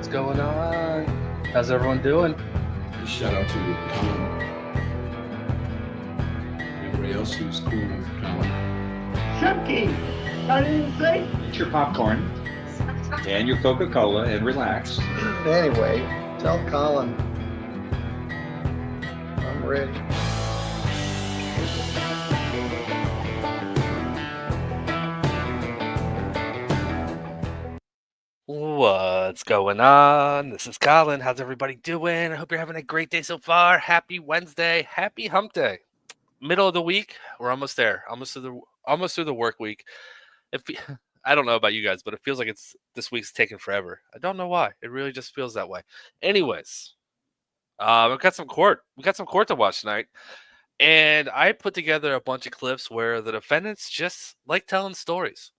What's going on? How's everyone doing? Shout out to Colin. Everybody else who's cool with Colin. Chunky! I didn't say. Get your popcorn and your Coca-Cola and relax. Anyway, tell Colin I'm rich. What's going on? This is Colin. How's everybody doing? I hope you're having a great day so far. Happy Wednesday. Happy hump day. Middle of the week. We're almost there. Almost through the work week. I don't know about you guys, but it feels like this week's taking forever. I don't know why. It really just feels that way. Anyways, we've got some court. We got some court to watch tonight. And I put together a bunch of clips where the defendants just like telling stories.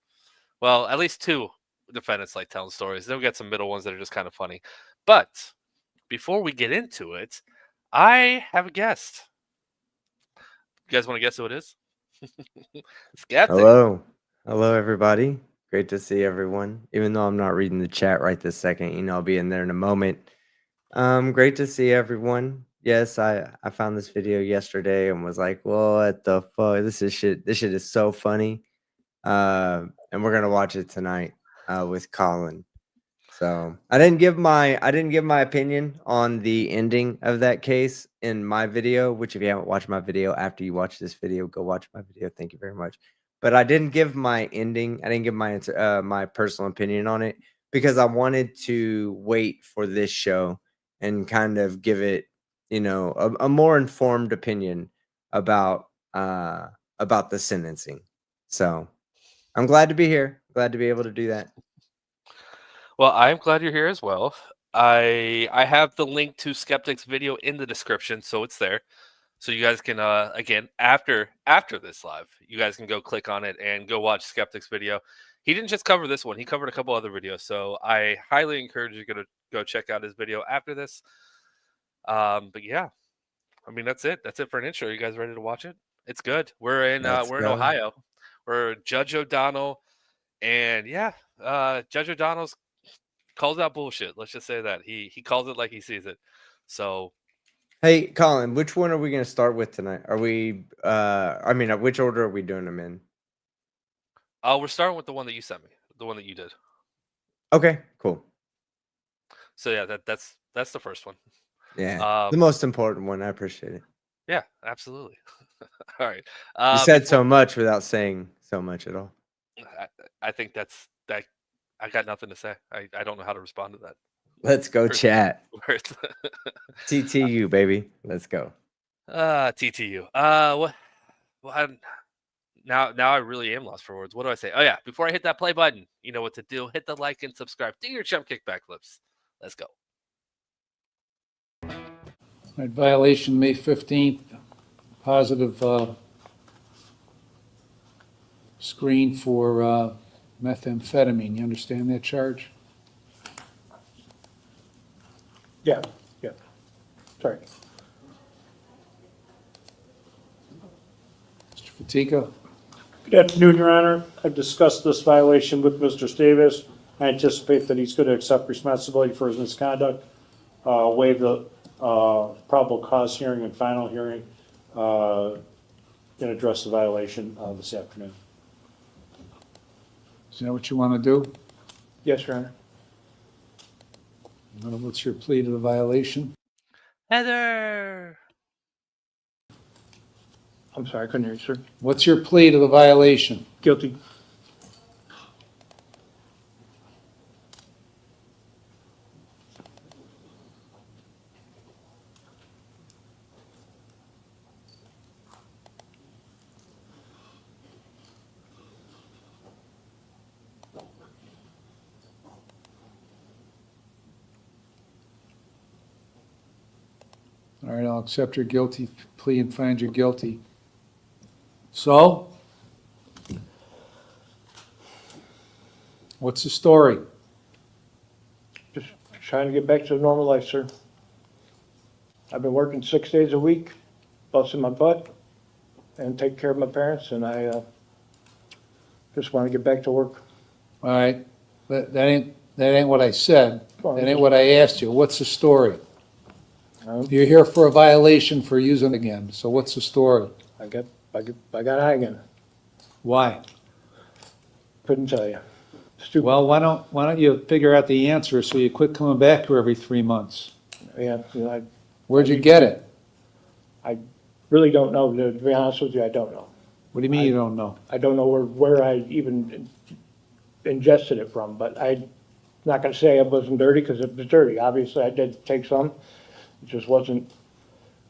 Well, at least two defendants like telling stories. Then we got some middle ones that are just kind of funny. But before we get into it, I have a guest. You guys want to guess who it is? Skeptic. Hello. Hello, everybody. Great to see everyone. Even though I'm not reading the chat right this second, I'll be in there in a moment. Great to see everyone. Yes, I found this video yesterday and was like, what the fuck? This shit is so funny. And we're gonna watch it tonight with Colin. So I didn't give my opinion on the ending of that case in my video, which if you haven't watched my video after you watch this video, go watch my video. Thank you very much. But I didn't give my ending. I didn't give my answer, my personal opinion on it because I wanted to wait for this show and kind of give it, a more informed opinion about the sentencing. So I'm glad to be here. Glad to be able to do that. Well, I'm glad you're here as well. I have the link to Skeptic's video in the description, so it's there. So you guys can, again, after this live, you guys can go click on it and go watch Skeptic's video. He didn't just cover this one. He covered a couple other videos. So I highly encourage you to go check out his video after this. But yeah, I mean, that's it. That's it for an intro. You guys ready to watch it? It's good. We're in Ohio. We're Judge O'Donnell. And yeah, Judge O'Donnell's calls out bullshit. Let's just say that. He calls it like he sees it. So hey, Colin, which one are we going to start with tonight? Are we which order are we doing them in? We're starting with the one that you sent me, the one that you did. Okay, cool. So yeah, that's the first one. Yeah, the most important one. I appreciate it. Yeah, absolutely. All right. You said so much without saying so much at all. I think that's that. I got nothing to say. I don't know how to respond to that. Let's go chat. Words. TTU, baby. Let's go. TTU. Well, now I really am lost for words. What do I say? Oh yeah, before I hit that play button, you know what to do. Hit the like and subscribe. Do your chump kickback clips. Let's go. Right, violation May 15th, positive screen for methamphetamine. You understand that charge? Yeah. Sorry. Mr. Fatica? Good afternoon, Your Honor. I've discussed this violation with Mr. Davis. I anticipate that he's going to accept responsibility for his misconduct, waive the probable cause hearing and final hearing, and address the violation this afternoon. Is that what you want to do? Yes, Your Honor. What's your plea to the violation? Heather. I'm sorry, I couldn't hear you, sir. What's your plea to the violation? Guilty. All right, I'll accept your guilty plea and find you guilty. So? What's the story? Just trying to get back to the normal life, sir. I've been working 6 days a week, busting my butt, and taking care of my parents, and I just want to get back to work. All right, that ain't That ain't what I said. Well, That ain't what I asked you. What's the story? Um, You're here for a violation for using it again. So what's the story? I got high again. Why? Couldn't tell you. Stupid. Well, why don't you figure out the answer so you quit coming back here every 3 months? Yeah, you know, I Where'd you get it? really don't know. To be honest with you, I don't know. What do you mean you don't know? I don't know where I even ingested it from, but I'm not gonna say it wasn't dirty, because it was dirty. Obviously, I did take some. It just wasn't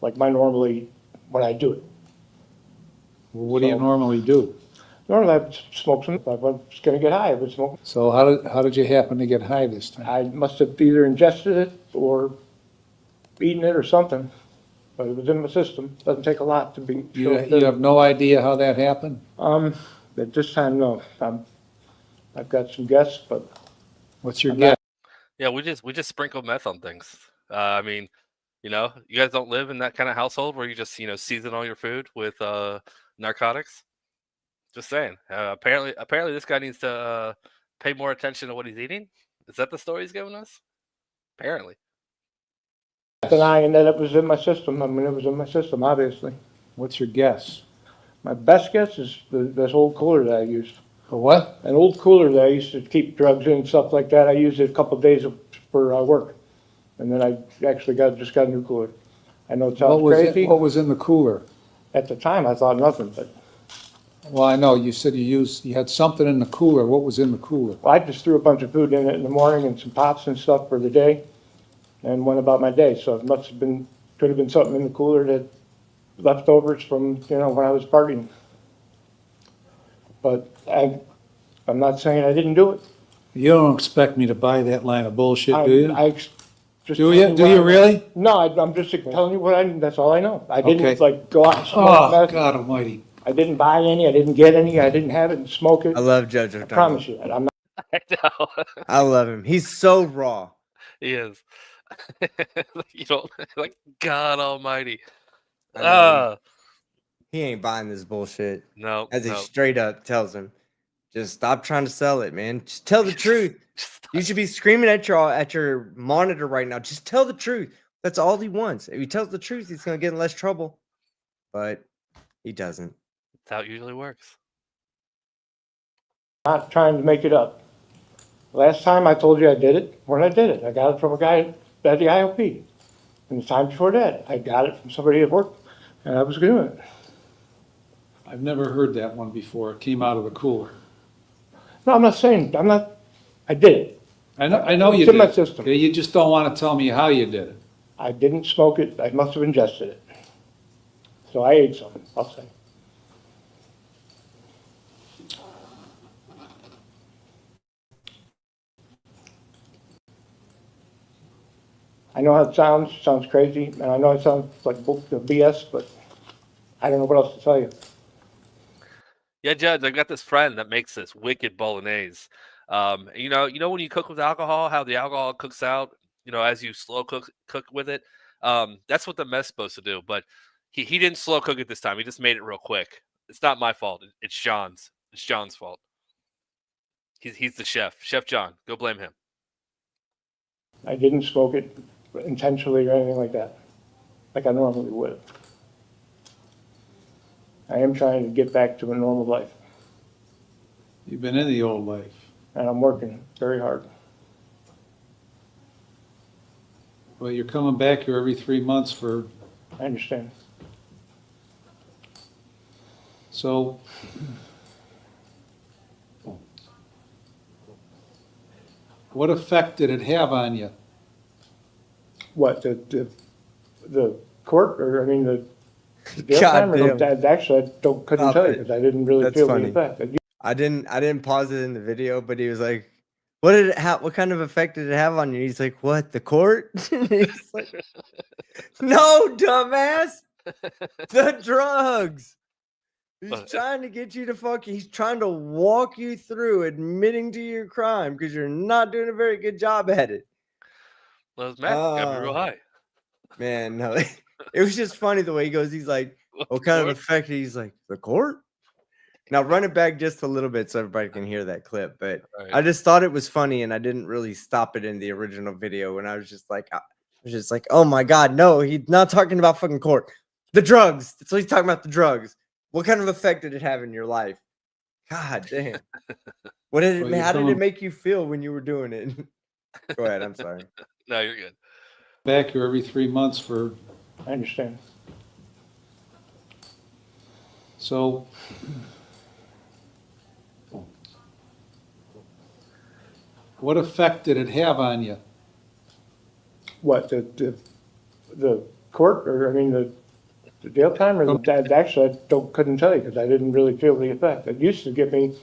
like my normally, when I do it. Well, what do you So- normally do? Normally, I would smoke some, if I was gonna get high, I would smoke. So how did you happen to get high this time? I must have either ingested it or eaten it or something, but it was in my system. Doesn't take a lot to be. You have no idea how that happened? At this time, no. I've got some guesses, but What's your I'm guess? Yeah, we just sprinkle meth on things. I mean, you guys don't live in that kind of household where you just season all your food with narcotics. Just saying. Apparently, this guy needs to pay more attention to what he's eating. Is that the story he's giving us? Apparently. denying that it was in my system. I mean, it was in my system, obviously. What's your guess? My best guess is this old cooler that I used. For what? An old cooler that I used to keep drugs in and stuff like that. I used it a couple of days for work. And then I actually just got a new cooler. I know it sounds crazy. What was in the cooler? At the time, I thought nothing, but Well, I know, you said you had something in the cooler. What was in the cooler? I just threw a bunch of food in it in the morning and some pops and stuff for the day and went about my day. So it could have been something in the cooler that leftovers from, when I was partying. But I'm not saying I didn't do it. You don't expect me to buy that line of bullshit, do you? Do Do you really? No, I'm just telling you that's all I know. I Okay. didn't go out and smoke Oh, meth. God almighty. I didn't buy any, I didn't get any, I didn't have it and smoke it. I love Judge I O'Donnell. promise you that. I'm not. I know. I love him. He's so raw. He is. Like God Almighty. I mean, Ah, he ain't buying this bullshit. no. As he no. straight up tells him, just stop trying to sell it, man. Just tell the truth. Just You should be screaming at your monitor right now. Just tell the truth. That's all he wants. If he tells the truth, he's gonna get in less trouble. But he doesn't. That's how it usually works. Not trying to make it up. Last time I told you I did it, when I did it, I got it from a guy at the IOP. And the time before that, I got it from somebody at work, and I was doing it. I've never heard that one before. It came out of the cooler. No, I did it. I know you It's in my did. system. Okay, you just don't want to tell me how you did it. I didn't smoke it, I must have ingested it. So I ate some, I'll say. I know how it sounds crazy, and I know it sounds like BS, but I don't know what else to tell you. Yeah, Judge, I got this friend that makes this wicked bolognese. You know when you cook with alcohol, how the alcohol cooks out, as you slow cook with it. That's what the meth's supposed to do. But he didn't slow cook it this time. He just made it real quick. It's not my fault. It's John's. It's John's fault. He's the chef. Chef John. Go blame him. I didn't smoke it intentionally or anything like that, like I normally would. I am trying to get back to a normal life, You've been in the old life. and I'm working very hard. Well, you're coming back here every 3 months I understand. so what effect did it have on you? What, the court, or, I mean, the jail time? Or Goddamn. actually, I couldn't Stop tell you, it. because I didn't really That's feel funny. the effect. I didn't pause it in the video, but he was like, what kind of effect did it have on you? He's like, what, the court? He's like, no, dumbass. The drugs. He's trying to get you to he's trying to walk you through admitting to your crime because you're not doing a very good job at it. Well, Matt got me real high. Man, no. It was just funny the way he goes, he's like, what kind of effect? He's like, the court? Now run it back just a little bit so everybody can hear that clip. But Right. I just thought it was funny, and I didn't really stop it in the original video. And I was just like, oh my god, no, he's not talking about fucking court. The drugs. That's what he's talking about. The drugs. What kind of effect did it have in your life? God damn. What did Well, it? you're How did it going make you feel when you were doing it? Go ahead. I'm sorry. No, you're good. back here every 3 months for, I understand. so what effect did it have on you? What, the court, or, I mean, the jail time, or actually, couldn't tell you, because I didn't really feel the effect. It used to get me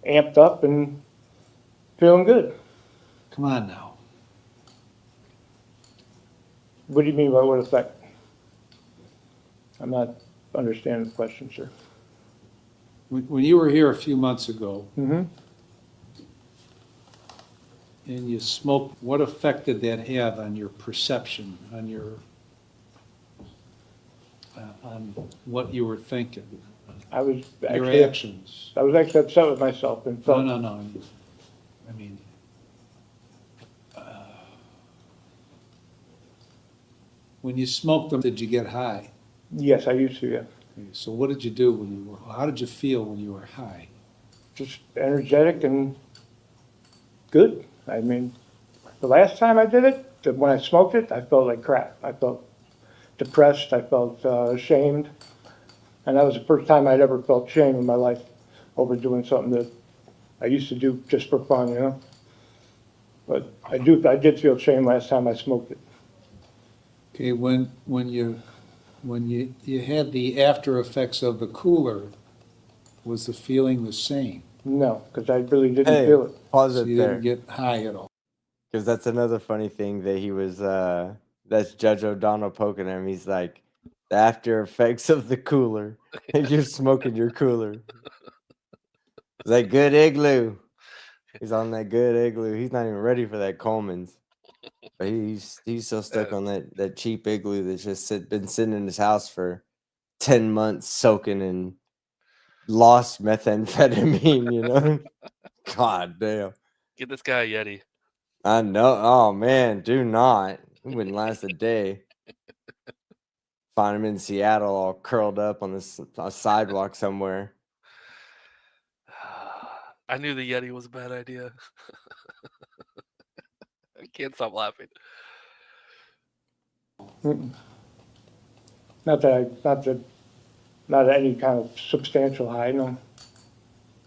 amped up and feeling good. Come on now. What do you mean by what effect? I'm not understanding the question, sir. When you were here a few months ago Mm-hmm. and you smoked, what effect did that have on your perception, on your, on what you were thinking, I was your actually, actions? I was actually upset with myself and No, felt, no. I mean, when you smoked them, did you get high? yes, I used to, yeah. So what did you do when you were, how did you feel when you were high? Just energetic and good. I mean, the last time I did it, when I smoked it, I felt like crap. I felt depressed, I felt ashamed. And that was the first time I'd ever felt shame in my life over doing something that I used to do just for fun, you know? But I did feel shame last time I smoked it. Okay, when you had the after effects of the cooler, was the feeling the same? No, because I really didn't Hey, feel it. pause So it you there. didn't get high at all? Because that's another funny thing that he was, that's Judge O'Donnell poking him. He's like, the after effects of the cooler. And you're smoking your cooler. It's like good igloo. He's on that good igloo. He's not even ready for that Coleman's. But he's still stuck on that cheap igloo that's just been sitting in his house for 10 months soaking in lost methamphetamine, you know? God damn. Get this guy a Yeti. I know. Oh man, do not. It wouldn't last a day. Find him in Seattle, all curled up on this sidewalk somewhere. I knew the Yeti was a bad idea. I can't stop laughing. Mm-mm. Not any kind of substantial high, no.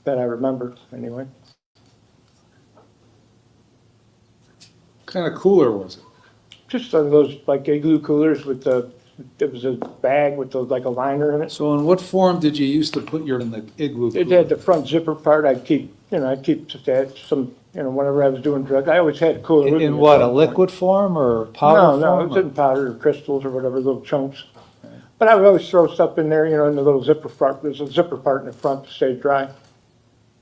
That I remember, anyway. What kind of cooler was it? Just one of those like igloo coolers with it was a bag with like a liner in it. So in what form did you used to put your in the igloo It cooler? had the front zipper part. I'd keep just had some, whenever I was doing drugs, I always had a cooler with me. In at what, a some point. liquid form or powder No, it form? was in powder or crystals or whatever, little chunks. But I would always throw stuff in there, in the little zipper part. There's a zipper part in the front to stay dry.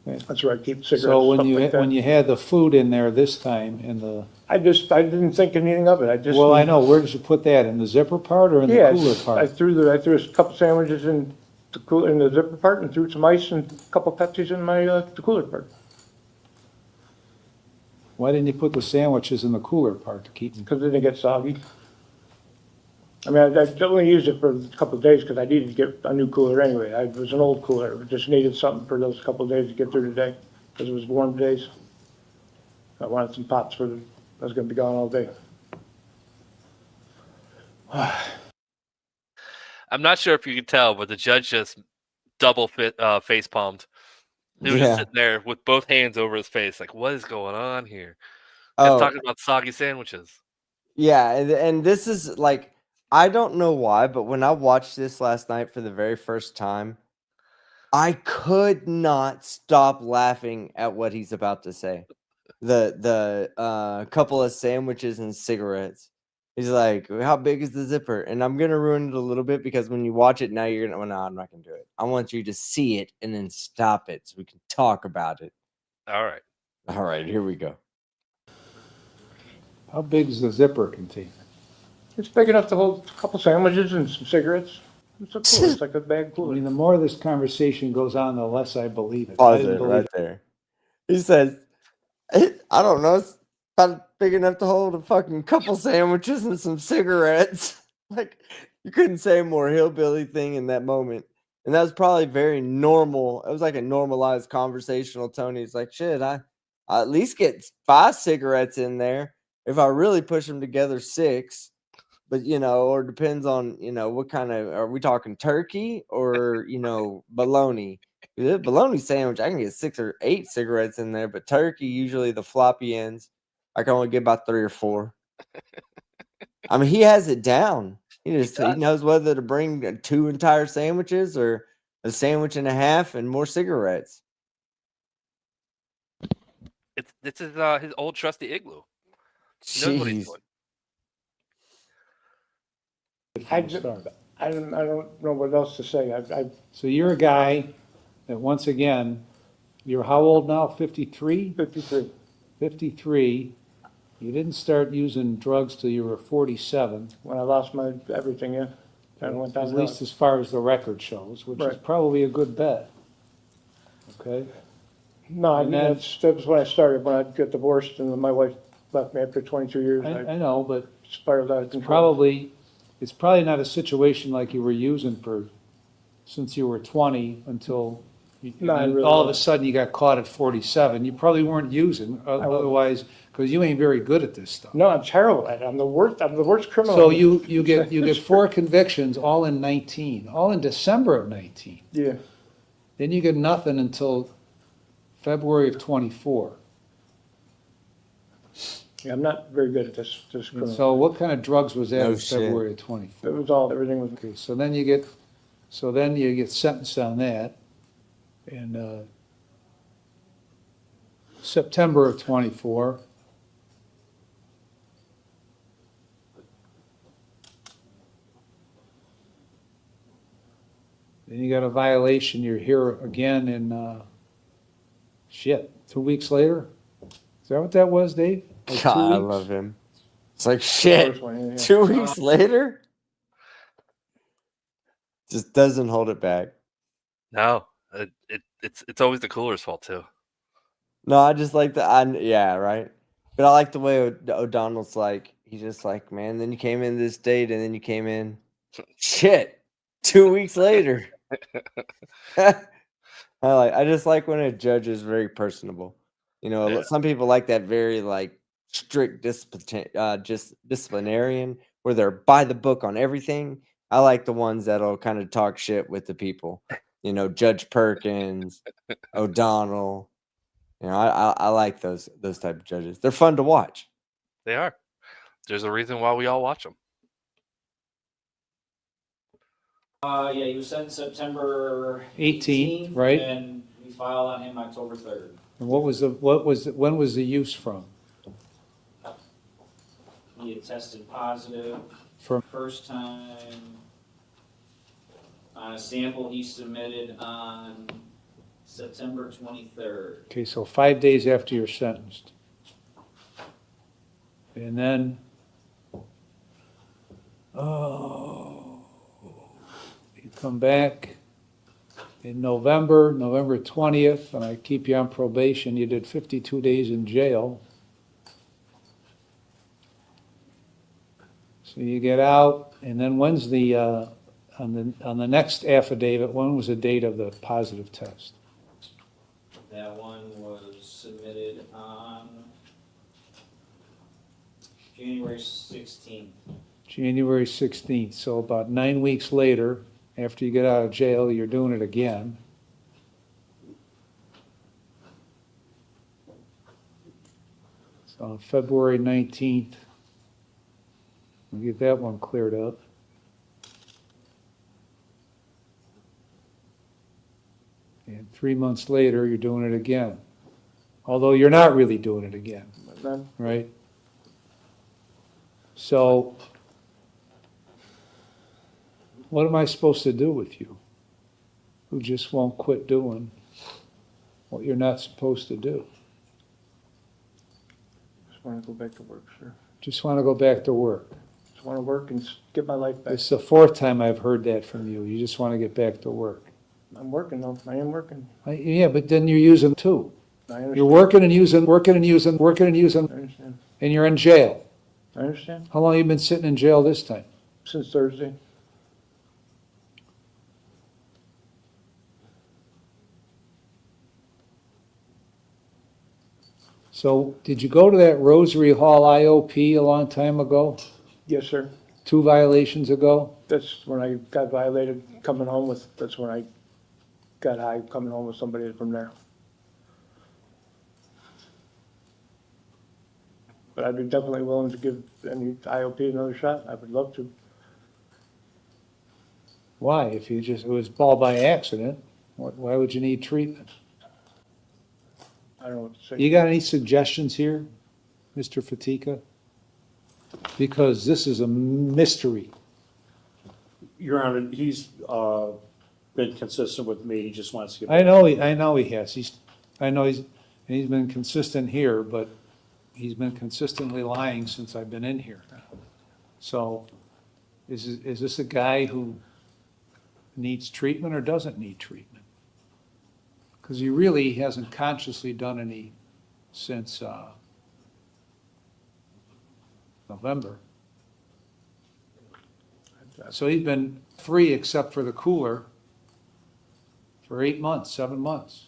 Yeah. That's where I keep cigarettes, So when stuff you, like that. when you had the food in there this time in the, I didn't think anything of it. I just. well, I know, where did you put that? In the zipper part or in the Yes, cooler I part? threw a couple sandwiches in the zipper part and threw some ice and a couple Pepsis in the cooler part. Why didn't you put the sandwiches in the cooler part to keep them? Because then they get soggy. I mean, I only used it for a couple of days because I needed to get a new cooler anyway. It was an old cooler. I just needed something for those couple of days to get through the day because it was warm days. I wanted some pops I was going to be gone all day. I'm not sure if you can tell, but the judge just double face palmed. He was just sitting there with both hands over his face, like, what is going on here? He's talking about soggy sandwiches. Yeah, and this is like, I don't know why, but when I watched this last night for the very first time, I could not stop laughing at what he's about to say. The couple of sandwiches and cigarettes. He's like, how big is the zipper? And I'm gonna ruin it a little bit because when you watch it now, you're gonna, well, no, I'm not gonna do it. I want you to see it and then stop it so we can talk about it. All right, here we go. How big is the zipper container? It's big enough to hold a couple sandwiches and some cigarettes. It's a cooler, it's like a bag I cooler. mean, the more this conversation goes on, the less I believe it. I Pause didn't it believe right there. He says, I don't know, it's about big enough to hold a fucking couple sandwiches and some cigarettes. Like, you couldn't say a more hillbilly thing in that moment. And that was probably very normal. It was like a normalized conversational tone. He's like, shit, I at least get 5 cigarettes in there. If I really push them together, 6. But, or depends on, what kind of, are we talking turkey or, bologna? The bologna sandwich, I can get 6 or 8 cigarettes in there, but turkey, usually the floppy ends, I can only get about 3 or 4. I mean, he has it down. He knows whether to bring 2 entire sandwiches or a sandwich and a half and more cigarettes. This is his old trusty igloo. He knows what he's Jeez. it I from the ju- start. I don't know what else to say. So you're a guy that, once again, you're how old now? 53? 53. 53. You didn't start using drugs till you were 47. When I lost my everything, yeah. Kind of went down At the least as far as the record shows, which is Right. probably a good bet. Okay? No, I And mean, then- that was when I started, when I got divorced and my wife left me after 22 years. I I know, but spiraled out of control. it's probably not a situation like you were using since you were 20 until No, I really all of a wasn't. sudden you got caught at 47. You probably weren't using, otherwise, because you ain't very good at this stuff. No, I'm terrible at it. I'm the worst criminal. So you get 4 convictions, all in 19, all in December of 19. Yeah. Then you get nothing until February of 24. Yeah, I'm not very good at this And criminal. so what kind of drugs was that No in shit. February of 24? It was everything was, Okay, so then you get sentenced on that in September of 24. Then you got a violation, you're here again in, 2 weeks later? Is that what that was, Dave? Like 2 God, I weeks? love him. It's like, the shit, first one, yeah. 2 weeks later? Just doesn't hold it back. No, it's always the cooler's fault too. No, I just like yeah, right. But I like the way O'Donnell's like, he's just like, man, then you came in this date and then you came in, shit, 2 weeks later. I just like when a judge is very personable. Yeah. Some people like that very like strict disciplinarian where they're by the book on everything. I like the ones that'll kind of talk shit with the people. Judge Perkins, O'Donnell. I like those type of judges. They're fun to watch. They are. There's a reason why we all watch them. Yeah, he was sentenced September 18th, right? And we filed on him October 3rd. And when was the use from? He had tested positive From- first time on a sample he submitted on September 23rd. Okay, so 5 days after you're sentenced. And then, you come back in November 20th, and I keep you on probation. You did 52 days in jail. So you get out, and then when's on the next affidavit, when was the date of the positive test? That one was submitted on January 16th. January 16th, so about 9 weeks later, after you get out of jail, you're doing it again. So on February 19th, we'll get that one cleared up. And 3 months later, you're doing it again. Although you're not really doing it again, But then, right? So, what am I supposed to do with you? Who just won't quit doing what you're not supposed to do? just want to go back to work, sir. Just want to go back to work. Just Just want to work and get my life back. It's the fourth time I've heard that from you. You just want to get back to work. I'm working though. I am working. Yeah, but then you're using two. I understand. You're working and using, working and using, working and I using, understand. and you're in jail. I understand. How long have you been sitting in jail this time? Since Thursday. So, did you go to that Rosary Hall IOP a long time ago? Yes, sir. 2 violations ago? That's when I got violated coming home with, that's when I got high coming home with somebody from there. But I'd be definitely willing to give any IOP another shot. I would love to. Why? If you just, it was all by accident, why would you need treatment? I don't know what to say. You got any suggestions here, Mr. Fatika? Because this is a mystery. Your Honor, he's been consistent with me. He just wants to get. I know he has. He's been consistent here, but he's been consistently lying since I've been in here. So, is this a guy who needs treatment or doesn't need treatment? Because he really hasn't consciously done any since November. So he's been free except for the cooler for 8 months, 7 months.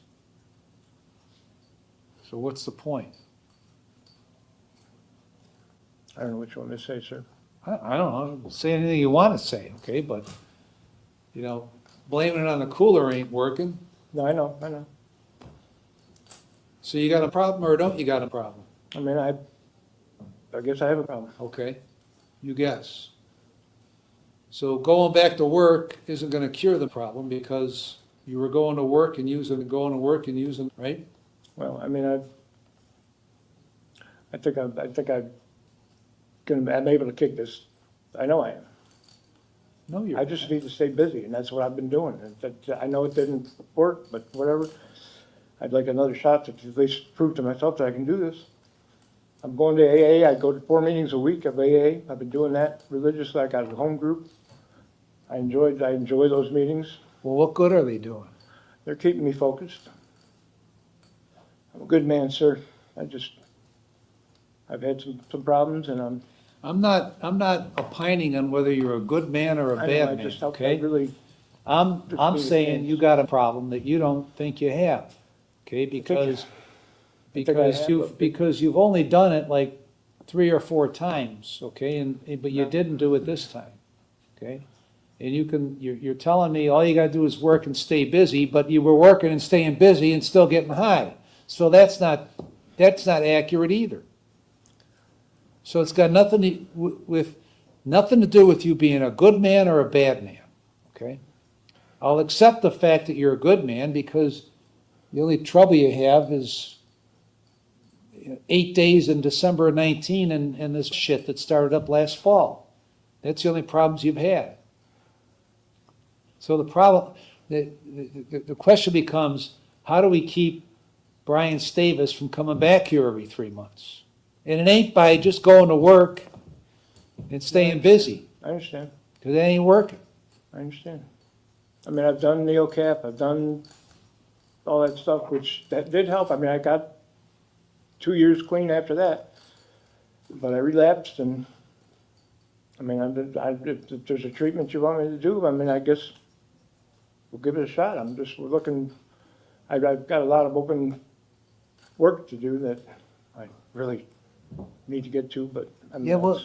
So what's the point? I don't know which one to say, sir. I don't know, say anything you want to say, okay, but, you know, blaming it on the cooler ain't working. No, I know. So you got a problem or don't you got a problem? I mean, I guess I have a problem. Okay, you guess. So going back to work isn't gonna cure the problem because you were going to work and using, right? Well, I mean, I think I'm able to kick this. I know I am. No, you're. I just need to stay busy, and that's what I've been doing. I know it didn't work, but whatever. I'd like another shot to at least prove to myself that I can do this. I'm going to AA. I go to 4 meetings a week of AA. I've been doing that religiously. I got a home group. I enjoy those meetings. Well, what good are they doing? They're keeping me focused. I'm a good man, sir. I've had some problems, and I'm not opining on whether you're a good man or a I bad know, man, I okay? really, I'm just need a saying chance. you got a problem that you don't think you have, okay? Because think I have, because you've only done it like 3 or 4 times, okay? But you No. didn't do it this time, okay? And you're telling me all you gotta do is work and stay busy, but you were working and staying busy and still getting high. So that's not accurate either. So it's got nothing to do with you being a good man or a bad man, okay? I'll accept the fact that you're a good man because the only trouble you have is 8 days in December of 19 and this shit that started up last fall. That's the only problems you've had. So the problem, the question becomes, how do we keep Brian Stavis from coming back here every 3 months? And it ain't by just going to work and staying busy, I understand. because it ain't working. I understand. I mean, I've done NeoCap, I've done all that stuff, which that did help. I mean, I got 2 years clean after that, but I relapsed, and I mean, if there's a treatment you want me to do, I mean, I guess we'll give it a shot. We're looking. I've got a lot of open work to do that I really need to get to, but I mean, Yeah, well,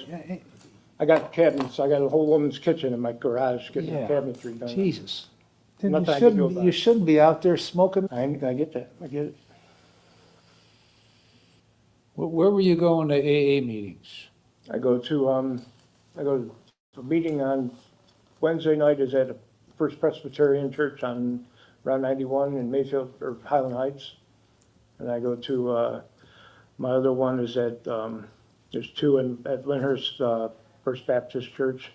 I got cabinets. I got a whole woman's kitchen in my garage getting Yeah. cabinetry done. Jesus. Then Nothing I can do about you it. shouldn't be out there smoking. I get that. I get it. Where were you going to AA meetings? I go to a meeting on Wednesday night is at a First Presbyterian Church on Route 91 in Mayfield or Highland Heights. And I go to, my other one is at, there's 2 at Lyndhurst, First Baptist Church.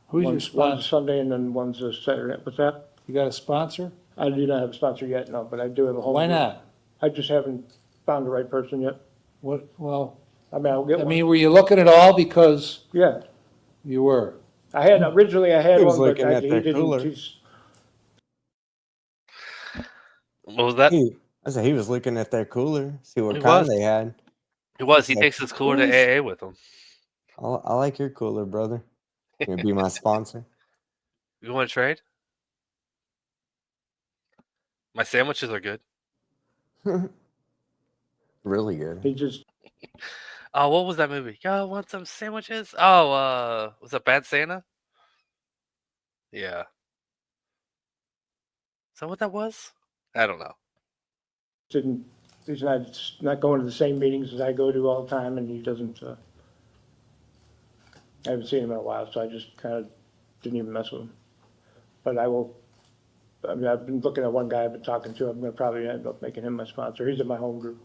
Who's your One's a sponsor? Sunday and then one's a Saturday. What's that? You got a sponsor? I do not have a sponsor yet, no, but I do have a home Why group. not? I just haven't found the right person yet. Well, I mean, I'll get I one. mean, were you looking at all? Because Yeah, you were. originally I had He was one, but looking at he their didn't, cooler. What was that? I said he was looking at their cooler, see what He kind was. they had. He was. He Like, takes his cooler to "Who's- AA with him. I like your cooler, brother. You gonna be my sponsor? You want to trade? My sandwiches are good. Really good. he just, Oh, what was that movie? Y'all want some sandwiches? Oh, was that Bad Santa? Yeah. Is that what that was? I don't know. didn't, he's not going to the same meetings as I go to all the time, and he doesn't, I haven't seen him in a while, so I just kind of didn't even mess with him. But I will, I mean, I've been looking at one guy I've been talking to, I'm gonna probably end up making him my sponsor, he's in my home group.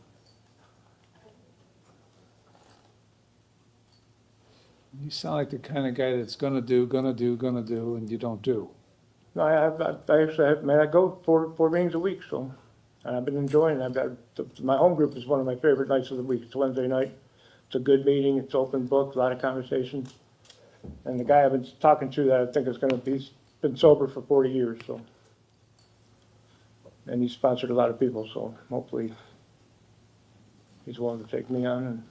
You sound like the kind of guy that's gonna do, and you don't do. No, I actually have, man, I go four meetings a week, so, and I've been enjoying it. My home group is one of my favorite nights of the week. It's Wednesday night. It's a good meeting. It's open book, a lot of conversation. And the guy I've been talking to that I think is gonna be, he's been sober for 40 years, so. And he's sponsored a lot of people, so hopefully he's willing to take me on. And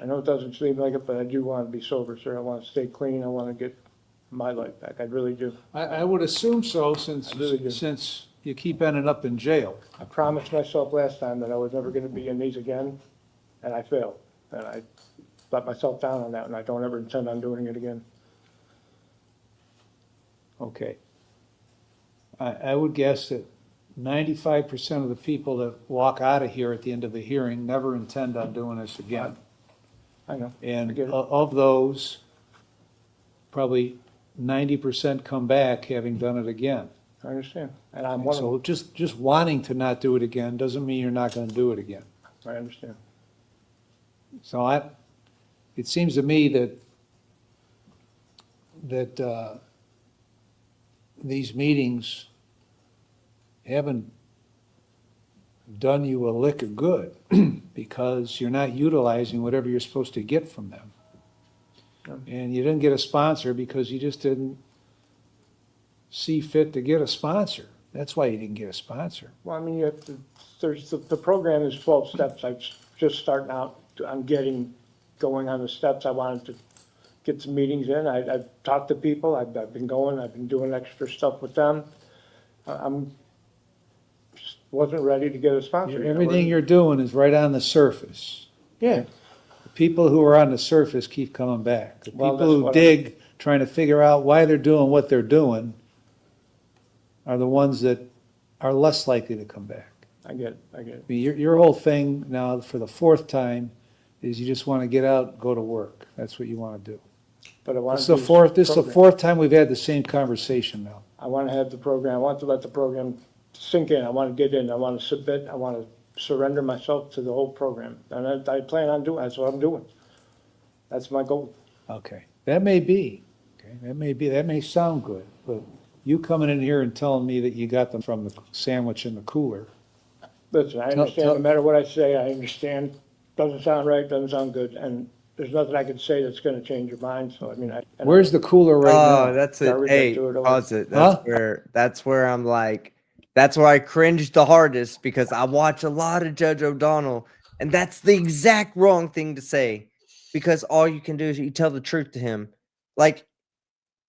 I know it doesn't seem like it, but I do want to be sober, sir. I want to stay clean. I want to get my life back. I really do. I would assume so, since I really do. since you keep ending up in jail. I promised myself last time that I was never going to be in these again, and I failed. And I let myself down on that, and I don't ever intend on doing it again. Okay. I would guess that 95% of the people that walk out of here at the end of the hearing never intend on doing this again. I know. I And get it. of those, probably 90% come back having done it again. I understand. And I'm one of So just wanting to not do it again doesn't mean you're not gonna do it again. them. I understand. So it seems to me that these meetings haven't done you a lick of good because you're not utilizing whatever you're supposed to get from them. No. And you didn't get a sponsor because you just didn't see fit to get a sponsor. That's why you didn't get a sponsor. Well, I mean, you have to, the program is 12 steps. I'm just starting out. I'm going on the steps. I wanted to get some meetings in. I've talked to people. I've been going. I've been doing extra stuff with them. Just wasn't ready to get a sponsor. yet. Everything you're doing is right on the surface. Yeah. The people who are on the surface keep coming back. The Well, people that's who what dig, trying to figure out why they're doing what they're doing, are the ones that are less likely to come back. I get it. I get it. I mean, your whole thing now, for the fourth time, is you just want to get out, go to work. That's what you want to do. But I want This to is the fourth time we've had the same conversation now. I want to have the program. I want to let the program sink in. I want to get in. I want to submit. I want to surrender myself to the whole program. And I plan on doing, that's what I'm doing. That's my goal. Okay, that may be, that may sound good, but you coming in here and telling me that you got them from the sandwich in the cooler. Listen, I Tell- understand, tell- no matter what I say, I understand. Doesn't sound right, doesn't sound good, and there's nothing I can say that's gonna change your mind, so I mean, Where's the cooler right Oh, now? that's Gotta it. read Hey, that to it all. pause it. Huh? That's where I'm like, that's where I cringe the hardest because I watch a lot of Judge O'Donnell, and that's the exact wrong thing to say. Because all you can do is you tell the truth to him. Like,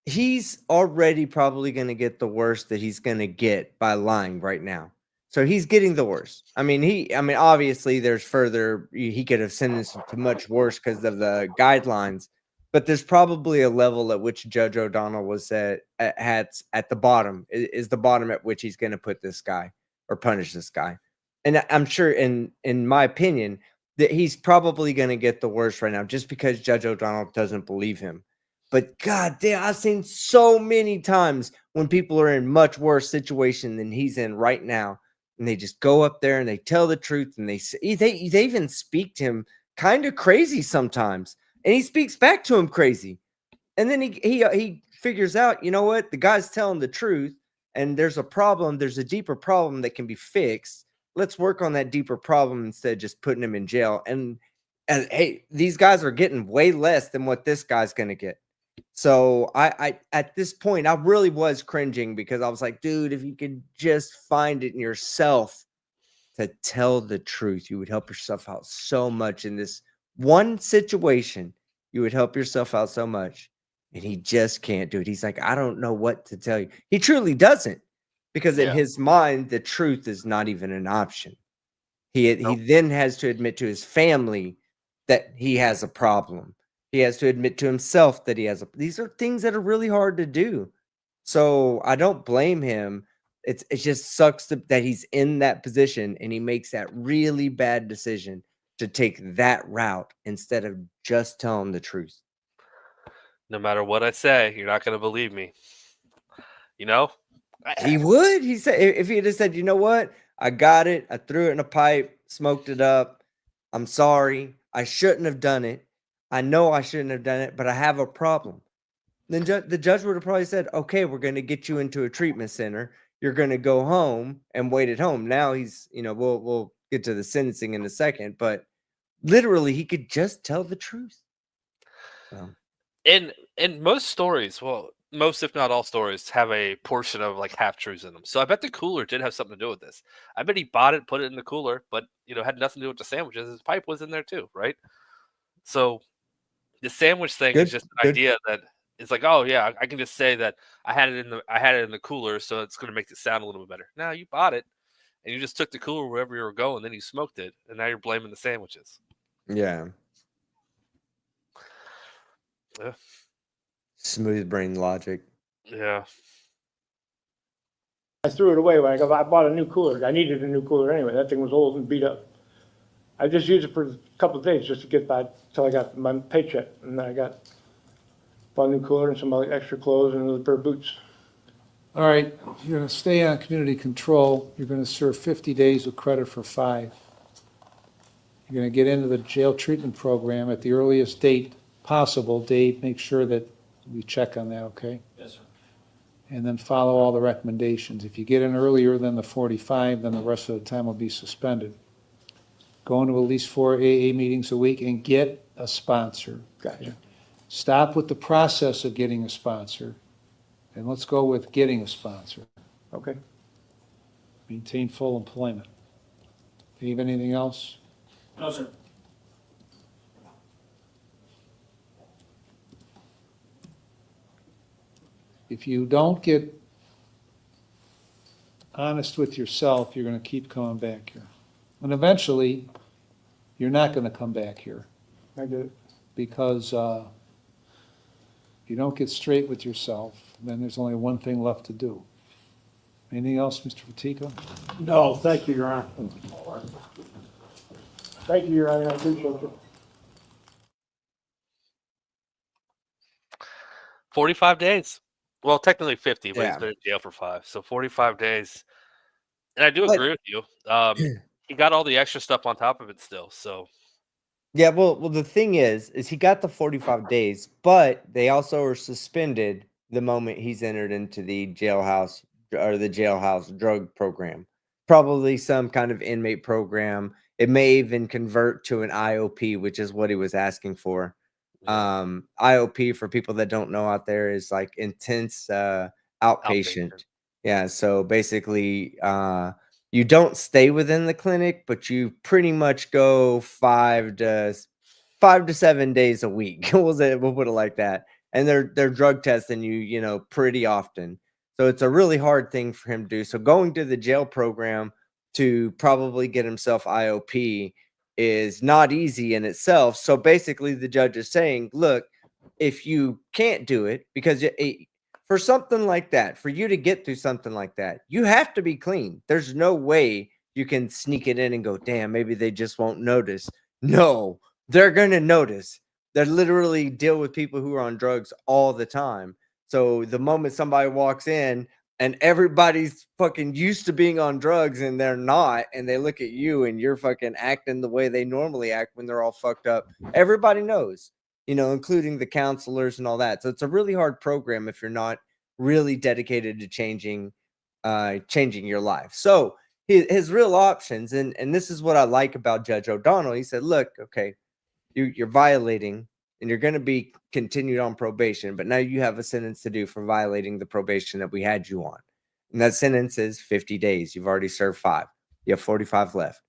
he's already probably gonna get the worst that he's gonna get by lying right now. So he's getting the worst. I mean, obviously there's further, he could have sentenced him to much worse because of the guidelines, but there's probably a level at which Judge O'Donnell was at the bottom, is the bottom at which he's going to put this guy or punish this guy. And I'm sure in my opinion that he's probably going to get the worst right now just because Judge O'Donnell doesn't believe him. But God damn, I've seen so many times when people are in much worse situation than he's in right now. And they just go up there and they tell the truth and they even speak to him kind of crazy sometimes. And he speaks back to him crazy. And then he figures out, you know what? The guy's telling the truth and there's a problem. There's a deeper problem that can be fixed. Let's work on that deeper problem instead of just putting him in jail. And And hey, these guys are getting way less than what this guy's going to get. So I at this point, I really was cringing because I was like, dude, if you could just find it in yourself to tell the truth, you would help yourself out so much in this one situation. You would help yourself out so much. And he just can't do it. He's like, I don't know what to tell you. He truly doesn't, because in Yeah. his mind, the truth is not even an option. He Nope. then has to admit to his family that he has a problem. He has to admit to himself that he has a. These are things that are really hard to do. So I don't blame him. It just sucks that he's in that position and he makes that really bad decision to take that route instead of just telling the truth. No matter what I say, you're not going to believe me. You know? He would. He said if he had just said, you know what, I got it. I threw it in a pipe, smoked it up. I'm sorry. I shouldn't have done it. I know I shouldn't have done it, but I have a problem. Then the judge would have probably said, okay, we're going to get you into a treatment center. You're going to go home and wait at home. Now he's, we'll get to the sentencing in a second, but literally he could just tell the truth. So. In most stories, well, most if not all stories have a portion of like half truths in them. So I bet the cooler did have something to do with this. I bet he bought it, put it in the cooler, but had nothing to do with the sandwiches. His pipe was in there too, right? So the sandwich thing is just an idea that it's like, oh yeah, I can just say that I had it in the cooler, so it's going to make it sound a little bit better. No, you bought it, and you just took the cooler wherever you were going, then you smoked it, and now you're blaming the sandwiches. Yeah. Yeah. Smooth brain logic. Yeah. I threw it away when I bought a new cooler. I needed a new cooler anyway. That thing was old and beat up. I just used it for a couple of days just to get by till I got my paycheck, and then I bought a new cooler and some extra clothes and another pair of boots. All right, you're going to stay on community control. You're going to serve 50 days with credit for 5. You're going to get into the jail treatment program at the earliest date possible. Dave, make sure that we check on that, okay? Yes, sir. And then follow all the recommendations. If you get in earlier than the 45, then the rest of the time will be suspended. Go into at least 4 AA meetings a week and get a sponsor. Gotcha. Stop with the process of getting a sponsor, and let's go with getting a sponsor. Okay. Maintain full employment. Dave, anything else? No, sir. If you don't get honest with yourself, you're going to keep coming back here. And eventually, you're not going to come back here I get it. because if you don't get straight with yourself, then there's only one thing left to do. Anything else, Mr. Fatico? No, thank you, Your Honor. Thank you, Your Honor. I appreciate it. 45 days. Well, technically 50, but he's Yeah. been in jail for 5. So 45 days. And I do But- agree with you. He got all the extra stuff on top of it still. So Yeah, well, the thing is he got the 45 days, but they also are suspended the moment he's entered into the jailhouse drug program. Probably some kind of inmate program. It may even convert to an IOP, which is what he was asking for. IOP, for people that don't know out there, is like intense outpatient. Yeah, so basically you don't stay within the clinic, but you pretty much go 5 to 7 days a week. We'll put it like that. And they're drug testing you, pretty often. So it's a really hard thing for him to do. So going to the jail program to probably get himself IOP is not easy in itself. So basically the judge is saying, look, if you can't do it, because for something like that, for you to get through something like that, you have to be clean. There's no way you can sneak it in and go, damn, maybe they just won't notice. No, they're going to notice. They literally deal with people who are on drugs all the time. So the moment somebody walks in and everybody's fucking used to being on drugs and they're not, and they look at you and you're fucking acting the way they normally act when they're all fucked up, everybody knows, including the counselors and all that. So it's a really hard program if you're not really dedicated to changing your life. So his real options, and this is what I like about Judge O'Donnell. He said, look, okay, you're violating, and you're going to be continued on probation, but now you have a sentence to do for violating the probation that we had you on. And that sentence is 50 days. You've already served 5. You have 45 left.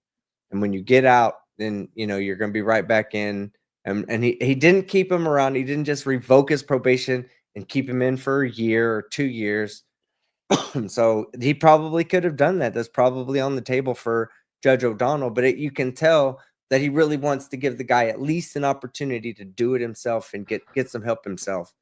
And when you get out, then, you're going to be right back in. And he didn't keep him around. He didn't just revoke his probation and keep him in for a year or 2 years. So he probably could have done that. That's probably on the table for Judge O'Donnell, but you can tell that he really wants to give the guy at least an opportunity to do it himself and get some help himself.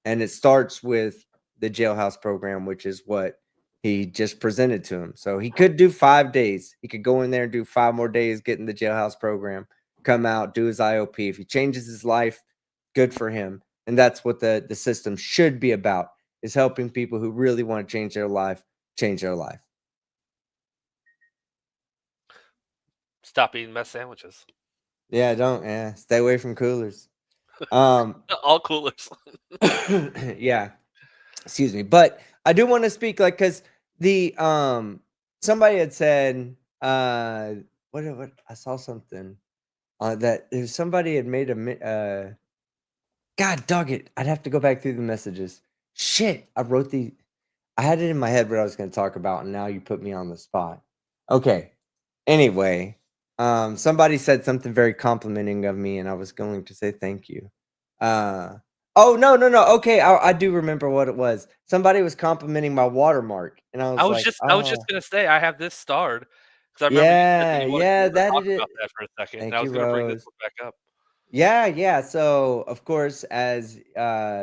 And it starts with the jailhouse program, which is what he just presented to him. So he could do 5 days. He could go in there and do 5 more days, get in the jailhouse program, come out, do his IOP. If he changes his life, good for him. And that's what the system should be about, is helping people who really want to change their life, change their life. Stop eating mess sandwiches. Yeah, stay away from coolers. All coolers. Yeah. Excuse me. But I do want to speak, like, because the somebody had said what I saw something that if somebody had made a God dog it, I'd have to go back through the messages. Shit, I had it in my head what I was going to talk about, and now you put me on the spot. Okay. Anyway, somebody said something very complimenting of me, and I was going to say thank you. Oh, no. Okay, I do remember what it was. Somebody was complimenting my watermark, and I was I was just gonna say I have this starred because I remember you said that you wanted to talk about that for a second, and I was gonna bring this one back up. Yeah. So, of course, as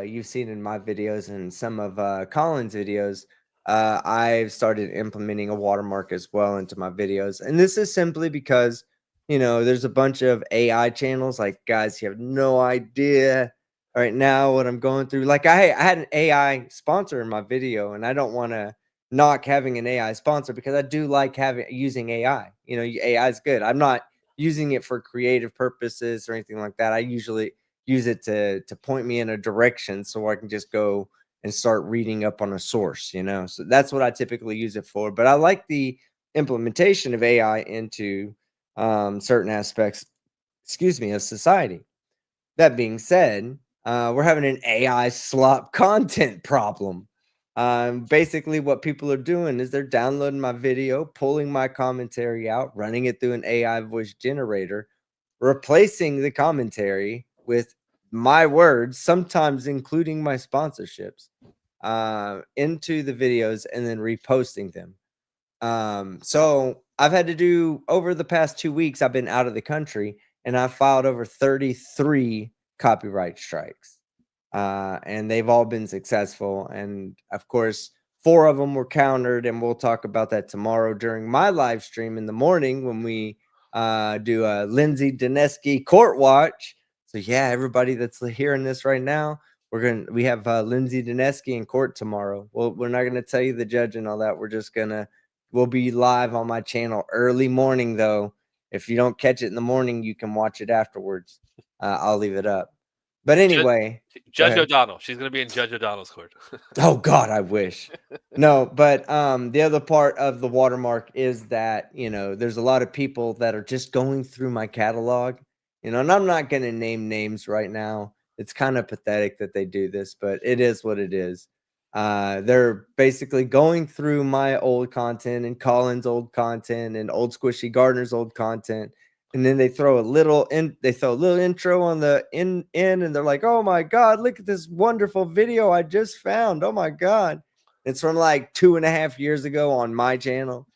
you've seen in my videos and some of Colin's videos, I've started implementing a watermark as well into my videos. And this is simply because, there's a bunch of AI channels. Like, guys, you have no idea right now what I'm going through. Like, I had an AI sponsor in my video, and I don't want to knock having an AI sponsor because I do like using AI. AI is good. I'm not using it for creative purposes or anything like that. I usually use it to point me in a direction so I can just go and start reading up on a source, So that's what I typically use it for. But I like the implementation of AI into certain aspects, of society. That being said, we're having an AI slop content problem. Basically what people are doing is they're downloading my video, pulling my commentary out, running it through an AI voice generator, replacing the commentary with my words, sometimes including my sponsorships, into the videos and then reposting them. So I've had to do, over the past 2 weeks, I've been out of the country, and I've filed over 33 copyright strikes. And they've all been successful. And of course, 4 of them were countered, and we'll talk about that tomorrow during my live stream in the morning when we do a Lindsay Dineski court watch. So yeah, everybody that's hearing this right now, we have Lindsay Dineski in court tomorrow. Well, we're not gonna tell you the judge and all that. We'll be live on my channel early morning though. If you don't catch it in the morning, you can watch it afterwards. I'll leave it up. But anyway, Judge O'Donnell. She's going to be in Judge O'Donnell's court. Oh God, I wish. No, but the other part of the watermark is that, there's a lot of people that are just going through my catalog, and I'm not going to name names right now. It's kind of pathetic that they do this, but it is what it is. They're basically going through my old content and Colin's old content and Old Squishy Gardner's old content. And then they throw a little intro on the in, and they're like, "Oh my God, look at this wonderful video I just found. Oh my God." It's from like 2.5 years ago on my channel,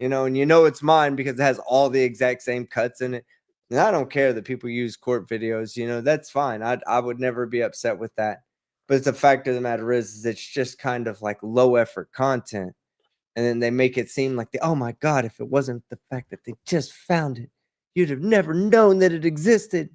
and it's mine because it has all the exact same cuts in it. And I don't care that people use court videos, that's fine. I would never be upset with that. But the fact of the matter is it's just kind of like low effort content. And then they make it seem like, oh my God, if it wasn't the fact that they just found it, you'd have never known that it existed.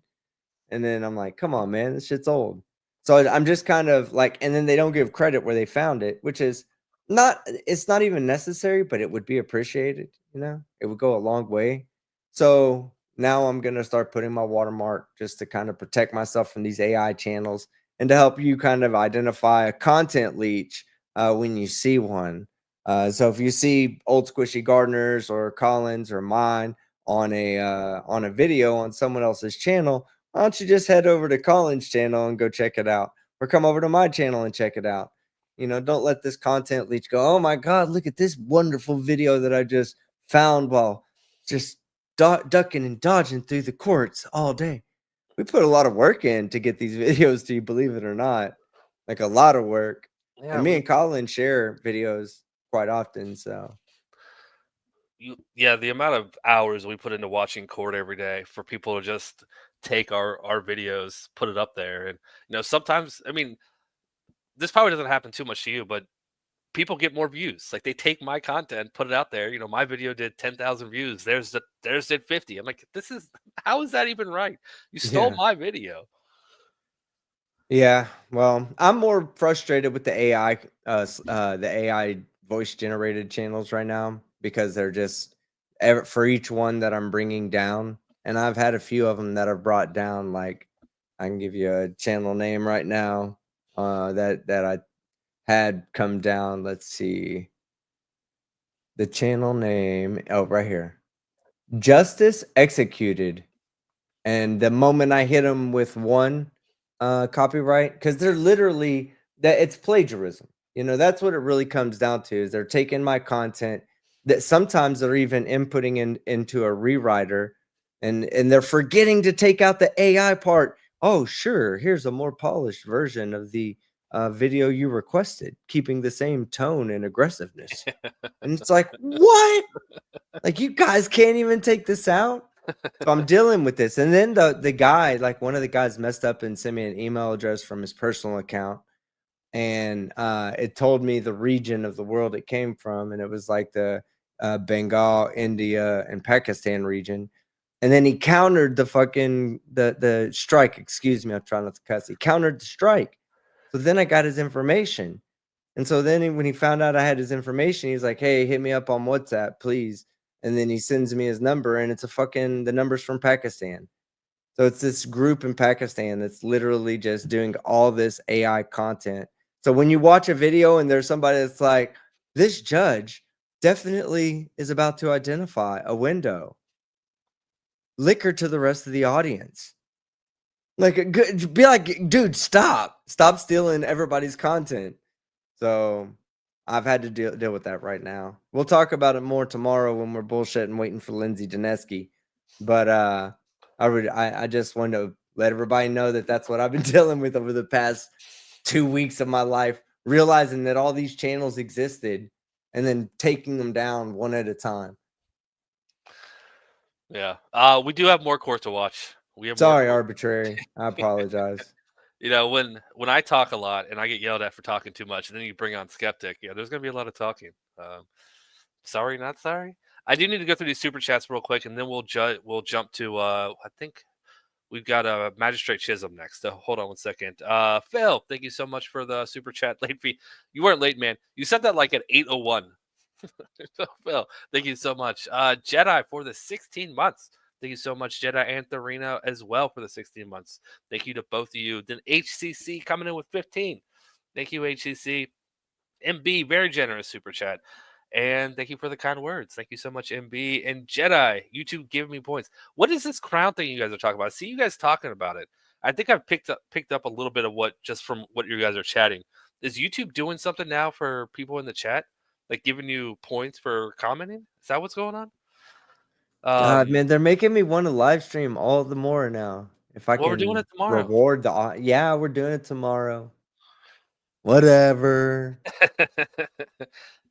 And then I'm like, come on, man, this shit's old. So I'm just kind of like, and then they don't give credit where they found it, which is it's not even necessary, but it would be appreciated. It would go a long way. So now I'm going to start putting my watermark just to kind of protect myself from these AI channels and to help you kind of identify a content leech when you see one. So if you see Old Squishy Gardner's or Collins or mine on a video on someone else's channel, why don't you just head over to Colin's channel and go check it out, or come over to my channel and check it out. You know, don't let this content leech go, oh my God, look at this wonderful video that I just found while just ducking and dodging through the courts all day. We put a lot of work in to get these videos to you, believe it or not. Like a lot of work. Yeah, And me and Colin share videos quite often. So the amount of hours we put into watching court every day for people to just take our videos, put it up there, and sometimes, I mean, this probably doesn't happen too much to you, but people get more views. Like they take my content, put it out there. My video did 10,000 views. Theirs did 50. I'm like, how is that even right? You stole my video. Yeah, well, I'm more frustrated with the AI voice generated channels right now, because they're just for each one that I'm bringing down, and I've had a few of them that I've brought down. Like I can give you a channel name right now that I had come down. Let's see, the channel name. Oh, right here, Justice Executed. And the moment I hit them with one copyright, because they're literally that it's plagiarism. That's what it really comes down to, is they're taking my content that sometimes they're even inputting into a rewriter, and they're forgetting to take out the AI part. Oh, sure, here's a more polished version of the video you requested, keeping the same tone and aggressiveness. And it's like, what? Like, you guys can't even take this out? So I'm dealing with this. And then the guy, like one of the guys messed up and sent me an email address from his personal account. And it told me the region of the world it came from. And it was like the Bengal, India, and Pakistan region. And then he countered the fucking, the strike. Excuse me, I'm trying not to cuss. He countered the strike. So then I got his information. And so then when he found out I had his information, he's like, hey, hit me up on WhatsApp, please. And then he sends me his number, and it's the number's from Pakistan. So it's this group in Pakistan that's literally just doing all this AI content. So when you watch a video and there's somebody that's like, this judge definitely is about to identify a window, liquor to the rest of the audience. Like, be like, dude, stop stealing everybody's content. So I've had to deal with that right now. We'll talk about it more tomorrow when we're bullshitting waiting for Lindsay Dineski. But I just wanted to let everybody know that that's what I've been dealing with over the past 2 weeks of my life, realizing that all these channels existed and then taking them down one at a time. Yeah. We do have more court to watch. Sorry, arbitrary. I apologize. When I talk a lot and I get yelled at for talking too much, and then you bring on Skeptic, there's going to be a lot of talking. Sorry, not sorry. I do need to go through these super chats real quick, and then we'll jump to I think we've got a Magistrate Chisolm next. So hold on one second. Phil, thank you so much for the super chat late fee. You weren't late, man. You said that like at 8:01. So Phil, thank you so much. Jedi for the 16 months. Thank you so much, Jedi and Tharina as well for the 16 months. Thank you to both of you. Then HCC coming in with 15. Thank you, HCC. MB, very generous super chat. And thank you for the kind words. Thank you so much, MB. And Jedi, you two give me points. What is this crown thing you guys are talking about? I see you guys talking about it. I think I've picked up a little bit of what, just from what you guys are chatting. Is YouTube doing something now for people in the chat? Like giving you points for commenting? Is that what's going on? God, man, they're making me want to live stream all the more now. If I can we're doing it tomorrow. Reward yeah, we're doing it tomorrow. Whatever.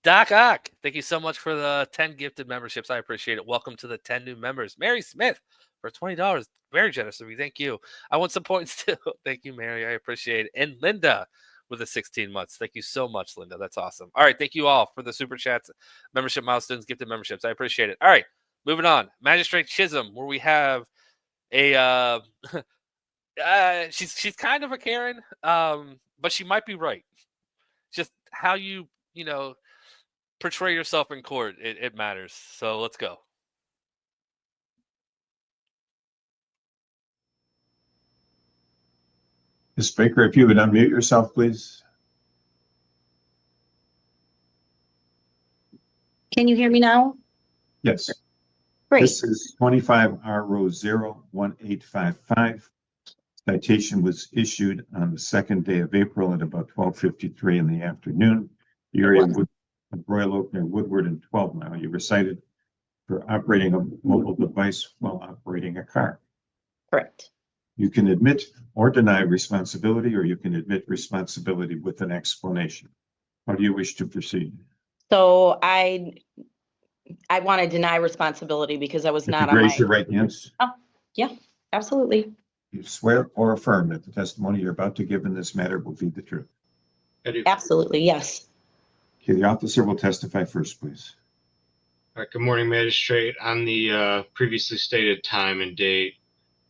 Doc Ock, thank you so much for the 10 gifted memberships. I appreciate it. Welcome to the 10 new members. Mary Smith for $20. Very generous of you. Thank you. I want some points too. Thank you, Mary. I appreciate it. And Linda with the 16 months. Thank you so much, Linda. That's awesome. All right. Thank you all for the super chats, membership milestones, gifted memberships. I appreciate it. All right. Moving on. Magistrate Chisolm, where we have a she's kind of a Karen, but she might be right. Just how you portray yourself in court, it matters. So let's go. Ms. Baker, if you would unmute yourself, please. Can you hear me now? Yes. Great. This is 25 R Row 01855. Citation was issued on the 2nd day of April at about 12:53 in the afternoon. The area of Royal Oak near Woodward and 12 Mile. You were cited for operating a mobile device while operating a car. Correct. You can admit or deny responsibility, or you can admit responsibility with an explanation. How do you wish to proceed? So I want to deny responsibility because I was If not you on raise my. your right hands, Yeah, absolutely. you swear or affirm that the testimony you're about to give in this matter will be the truth. I do. Absolutely, yes. Okay, the officer will testify first, please. All right, good morning, Magistrate. On the previously stated time and date,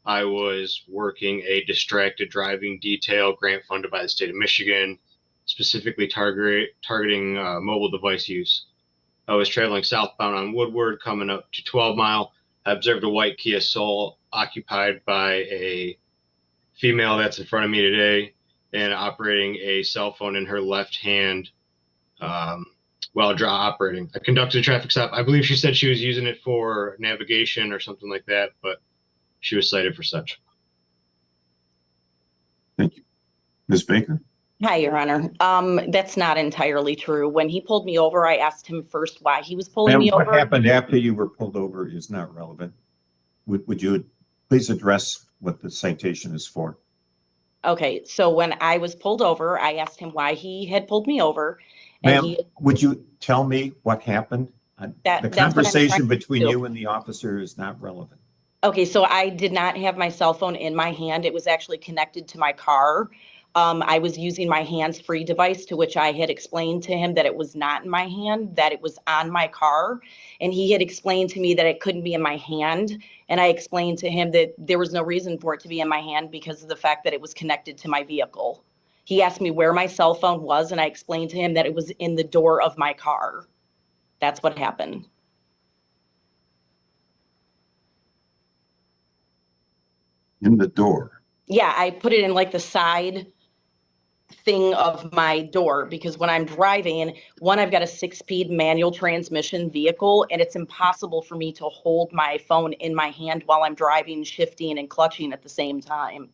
I was working a distracted driving detail grant funded by the state of Michigan, specifically targeting mobile device use. I was traveling southbound on Woodward, coming up to 12 Mile. I observed a white Kia Soul occupied by a female that's in front of me today and operating a cell phone in her left hand while operating. I conducted a traffic stop. I believe she said she was using it for navigation or something like that, but she was cited for such. Thank you. Ms. Baker? Hi, Your Honor. That's not entirely true. When he pulled me over, I asked him first why he was pulling Ma'am, me what over. happened after you were pulled over is not relevant. Would you please address what the citation is for? Okay, so when I was pulled over, I asked him why he had pulled me over. And Ma'am, would you tell me what happened? The that's what I'm conversation trying to between do. you and the officer is not relevant. Okay, so I did not have my cell phone in my hand. It was actually connected to my car. I was using my hands-free device, to which I had explained to him that it was not in my hand, that it was on my car. And he had explained to me that it couldn't be in my hand. And I explained to him that there was no reason for it to be in my hand because of the fact that it was connected to my vehicle. He asked me where my cell phone was, and I explained to him that it was in the door of my car. That's what happened. In the door. Yeah, I put it in like the side thing of my door because when I'm driving, one, I've got a 6-speed manual transmission vehicle, and it's impossible for me to hold my phone in my hand while I'm driving, shifting, and clutching at the same time.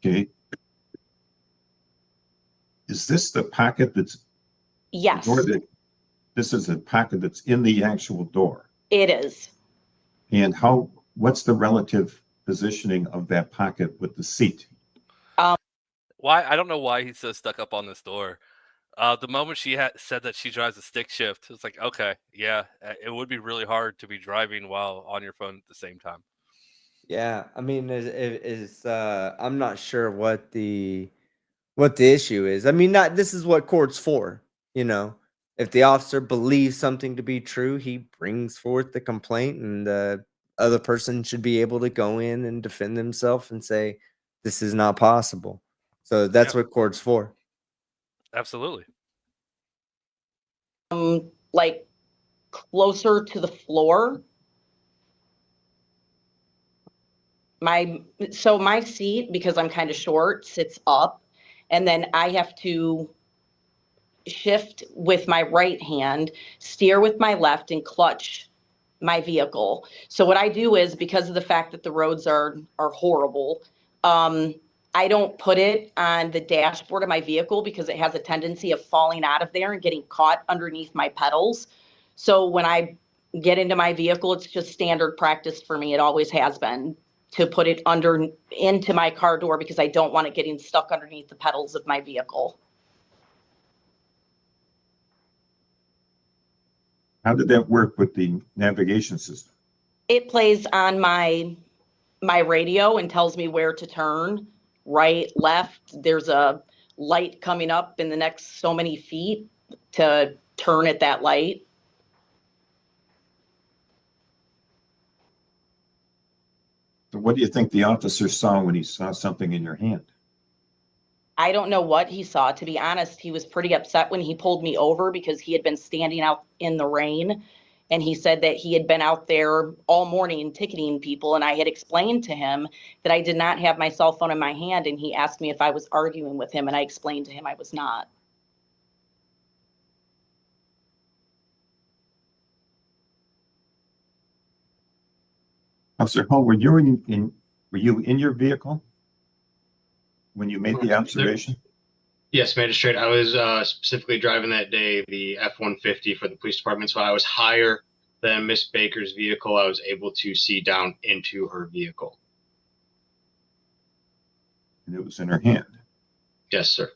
Okay. Is this the pocket that's Yes, door that this is a pocket that's in the actual door? it is. And what's the relative positioning of that pocket with the seat? Why? I don't know why he's so stuck up on this door. The moment she said that she drives a stick shift, it's like, okay, yeah, it would be really hard to be driving while on your phone at the same time. Yeah, I mean, I'm not sure what the issue is. I mean, this is what court's for, you know. If the officer believes something to be true, he brings forth the complaint, and the other person should be able to go in and defend themselves and say, this is not possible. So that's what court's for. Absolutely. Like closer to the floor. My seat, because I'm kind of short, sits up, and then I have to shift with my right hand, steer with my left, and clutch my vehicle. So what I do is, because of the fact that the roads are horrible, I don't put it on the dashboard of my vehicle because it has a tendency of falling out of there and getting caught underneath my pedals. So when I get into my vehicle, it's just standard practice for me. It always has been to put it into my car door because I don't want it getting stuck underneath the pedals of my vehicle. How did that work with the navigation system? It plays on my radio and tells me where to turn, right, left. There's a light coming up in the next so many feet to turn at that light. So what do you think the officer saw when he saw something in your hand? I don't know what he saw. To be honest, he was pretty upset when he pulled me over because he had been standing out in the rain. And he said that he had been out there all morning ticketing people. And I had explained to him that I did not have my cell phone in my hand. And he asked me if I was arguing with him. And I explained to him I was not. Officer Hull, were you in your vehicle when you made the observation? Yes, Magistrate. I was specifically driving that day the F-150 for the police department, so I was higher than Miss Baker's vehicle. I was able to see down into her vehicle. And it was in her hand. Yes, sir.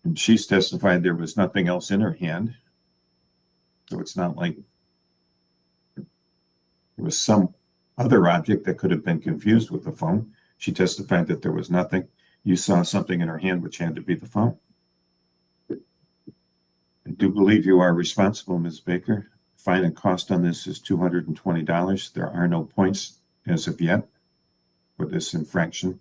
And she's testified there was nothing else in her hand. So it's not like there was some other object that could have been confused with the phone. She testified that there was nothing. You saw something in her hand which had to be the phone. I do believe you are responsible, Ms. Baker. Fine and cost on this is $220. There are no points as of yet for this infraction.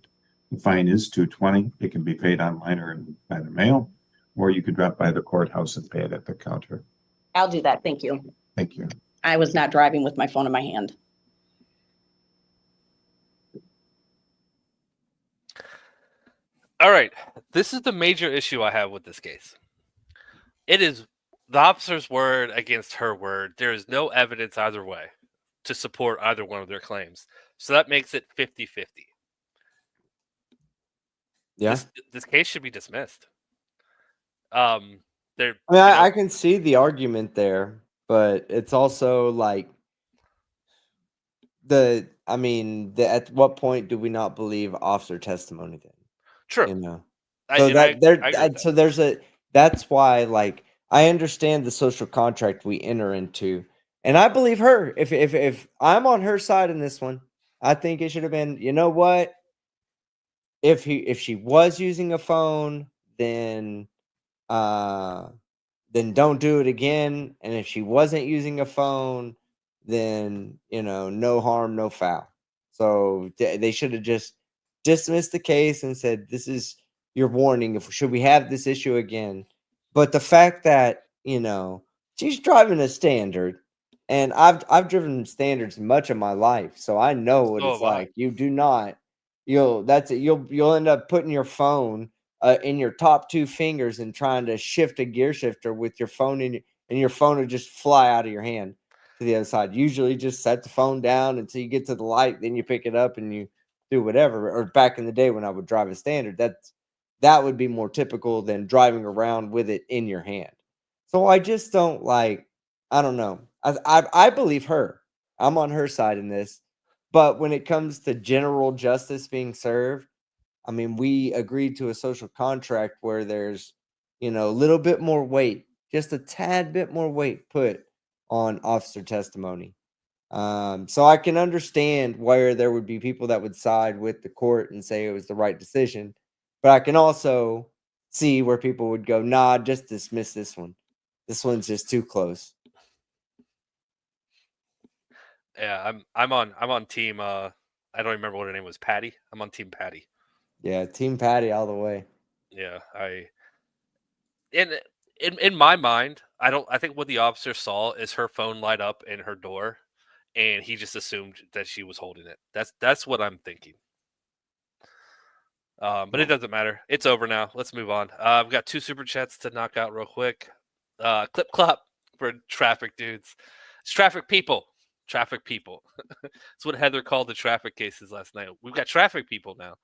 The fine is $220. It can be paid online or by the mail, or you could drop by the courthouse and pay it at the counter. I'll do that. Thank you. Thank you. I was not driving with my phone in my hand. All right. This is the major issue I have with this case. It is the officer's word against her word. There is no evidence either way to support either one of their claims. So that makes it 50-50. Yeah. This case should be dismissed. I mean, I can see the argument there, but it's also like at what point do we not believe officer testimony then? True. You know. So that's why, like, I understand the social contract we enter into, and I believe her. If I'm on her side in this one, I think it should have been, you know what? If she was using a phone, then don't do it again. And if she wasn't using a phone, then, you know, no harm, no foul. So they should have just dismissed the case and said, this is your warning. Should we have this issue again? But the fact that, you know, she's driving a standard, and I've driven standards much of my life, so I know what it's like. You do not, you'll end up putting your phone in your top two fingers and trying to shift a gear shifter with your phone and your phone will just fly out of your hand to the other side. Usually just set the phone down until you get to the light, then you pick it up and you do whatever. Or back in the day when I would drive a standard, that would be more typical than driving around with it in your hand. So I just don't like, I don't know. I believe her. I'm on her side in this. But when it comes to general justice being served, I mean, we agreed to a social contract where there's, you know, a little bit more weight, just a tad bit more weight put on officer testimony. So I can understand where there would be people that would side with the court and say it was the right decision. But I can also see where people would go, nah, just dismiss this one. This one's just too close. Yeah, I'm on team I don't remember what her name was, Patty. I'm on team Patty. Yeah, team Patty all the way. Yeah, in my mind, I think what the officer saw is her phone light up in her door, and he just assumed that she was holding it. That's what I'm thinking. But it doesn't matter. It's over now. Let's move on. I've got 2 super chats to knock out real quick. Clip clop for traffic dudes. It's traffic people. Traffic people. That's what Heather called the traffic cases last night. We've got traffic people now.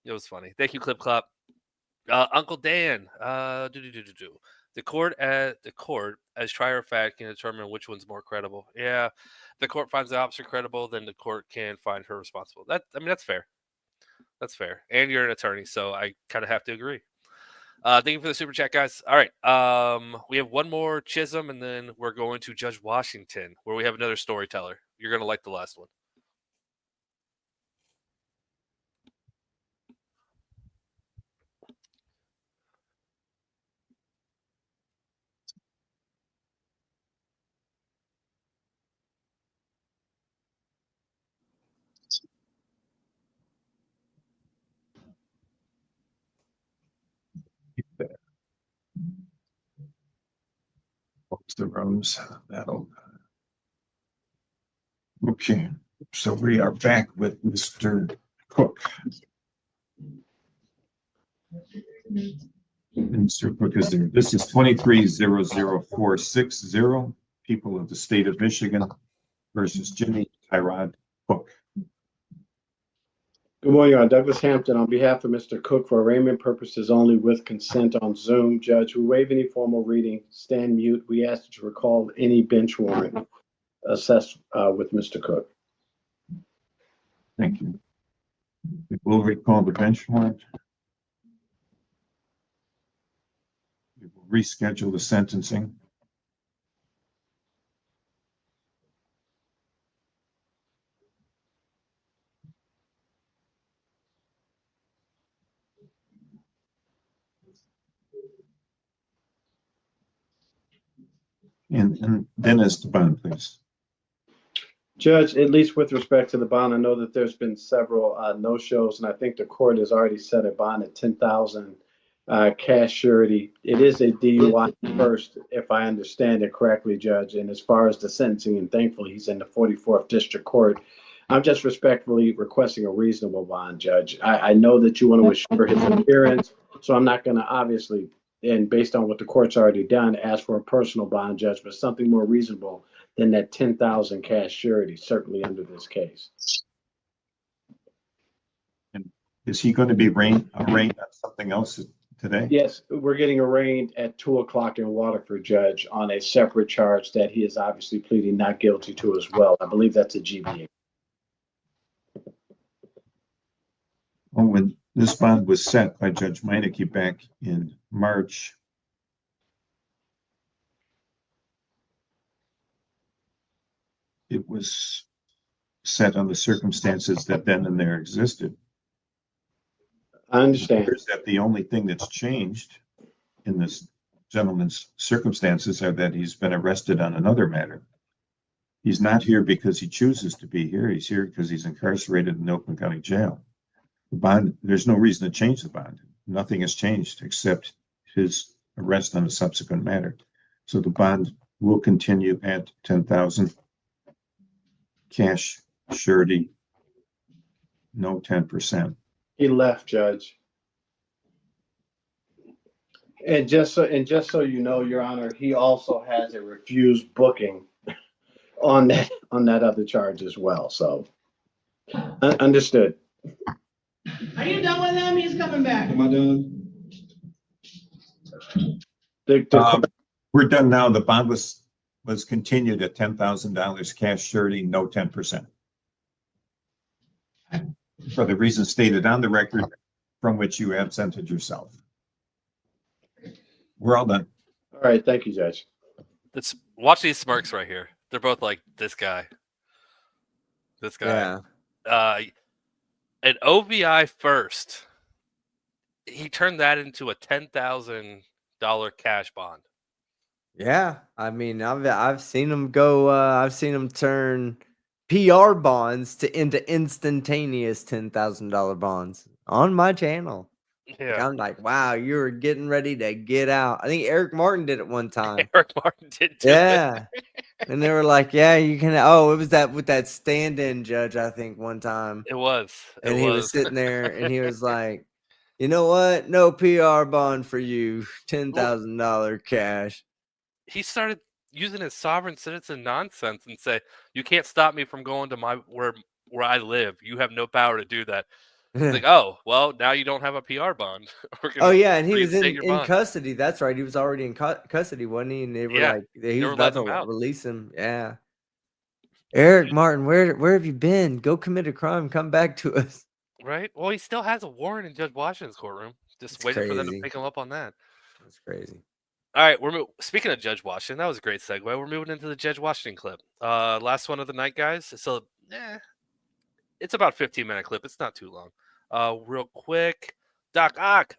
It was funny. Thank you, Clip Clop. Uncle Dan. The court as trier of fact can determine which one's more credible. Yeah, the court finds the officer credible, then the court can find her responsible. That's fair. That's fair. And you're an attorney, so I kind of have to agree. Thank you for the super chat, guys. All right. We have one more Chisholm, and then we're going to Judge Washington, where we have another storyteller. You're going to like the last one. The rooms. Okay, so we are back with Mr. Cook. Mr. Cook is there. This is 2300460, people of the state of Michigan versus Jimmy Tyrod Cook. Good morning, Your Honor. Douglas Hampton on behalf of Mr. Cook for arraignment purposes only with consent on Zoom. Judge, we waive any formal reading, stand mute. We ask that you recall any bench warrant assessed with Mr. Cook. Thank you. We will recall the bench warrant. We will reschedule the sentencing. And then as to bond, please. Judge, at least with respect to the bond, I know that there's been several no-shows, and I think the court has already set a bond at $10,000 cash surety. It is a DUI first, if I understand it correctly, Judge. And as far as the sentencing, and thankfully he's in the 44th District Court, I'm just respectfully requesting a reasonable bond, Judge. I know that you want to assure his appearance, so I'm not going to obviously, and based on what the court's already done, ask for a personal bond, Judge, but something more reasonable than that $10,000 cash surety, certainly under this case. And is he going to be arraigned on something else today? Yes, we're getting arraigned at 2:00 in Waterford, Judge, on a separate charge that he is obviously pleading not guilty to as well. I believe that's a GBA. Well, when this bond was set by Judge Meineke back in March, it was set on the circumstances that then and there existed. I understand. Is that the only thing that's changed in this gentleman's circumstances are that he's been arrested on another matter. He's not here because he chooses to be here. He's here because he's incarcerated in Oakland County Jail. The bond, there's no reason to change the bond. Nothing has changed except his arrest on a subsequent matter. So the bond will continue at $10,000 cash surety, no 10%. He left, Judge. And just so you know, Your Honor, he also has a refused booking on that other charge as well. So understood. Are you done with him? He's coming back. Am I done? We're done now. The bond was continued at $10,000 cash surety, no 10%. For the reasons stated on the record from which you absented yourself. We're all done. All right. Thank you, Judge. Watch these smirks right here. They're both like, this guy. This guy. Yeah. An OVI first. He turned that into a $10,000 cash bond. Yeah, I mean, I've seen them go. I've seen them turn PR bonds into instantaneous $10,000 bonds on my channel. Yeah, Like, I'm like, wow, you're getting ready to get out. I think Eric Martin did it one time. Eric Martin did too. Yeah, and they were like, yeah, you can. Oh, it was that with that stand-in judge, I think, one time. It was. And he was sitting there, and he was like, you know what? No PR bond for you. $10,000 cash. He started using his sovereign citizen nonsense and say, you can't stop me from going to where I live. You have no power to do that. It's like, oh, well, now you don't have a PR bond. Oh, yeah, and he was reinstate in your bond. custody. That's right. He was already in custody, wasn't he? And they were Yeah, like, he they was were about letting to him out. release him. Yeah. Eric Martin, where have you been? Go commit a crime. Come back to us. Right? Well, he still has a warrant in Judge Washington's courtroom. Just It's waiting for them to crazy. pick him up on that. That's crazy. All right, speaking of Judge Washington, that was a great segue. We're moving into the Judge Washington clip. Last one of the night, guys. So, it's about a 15-minute clip. It's not too long. Real quick, Doc Ock,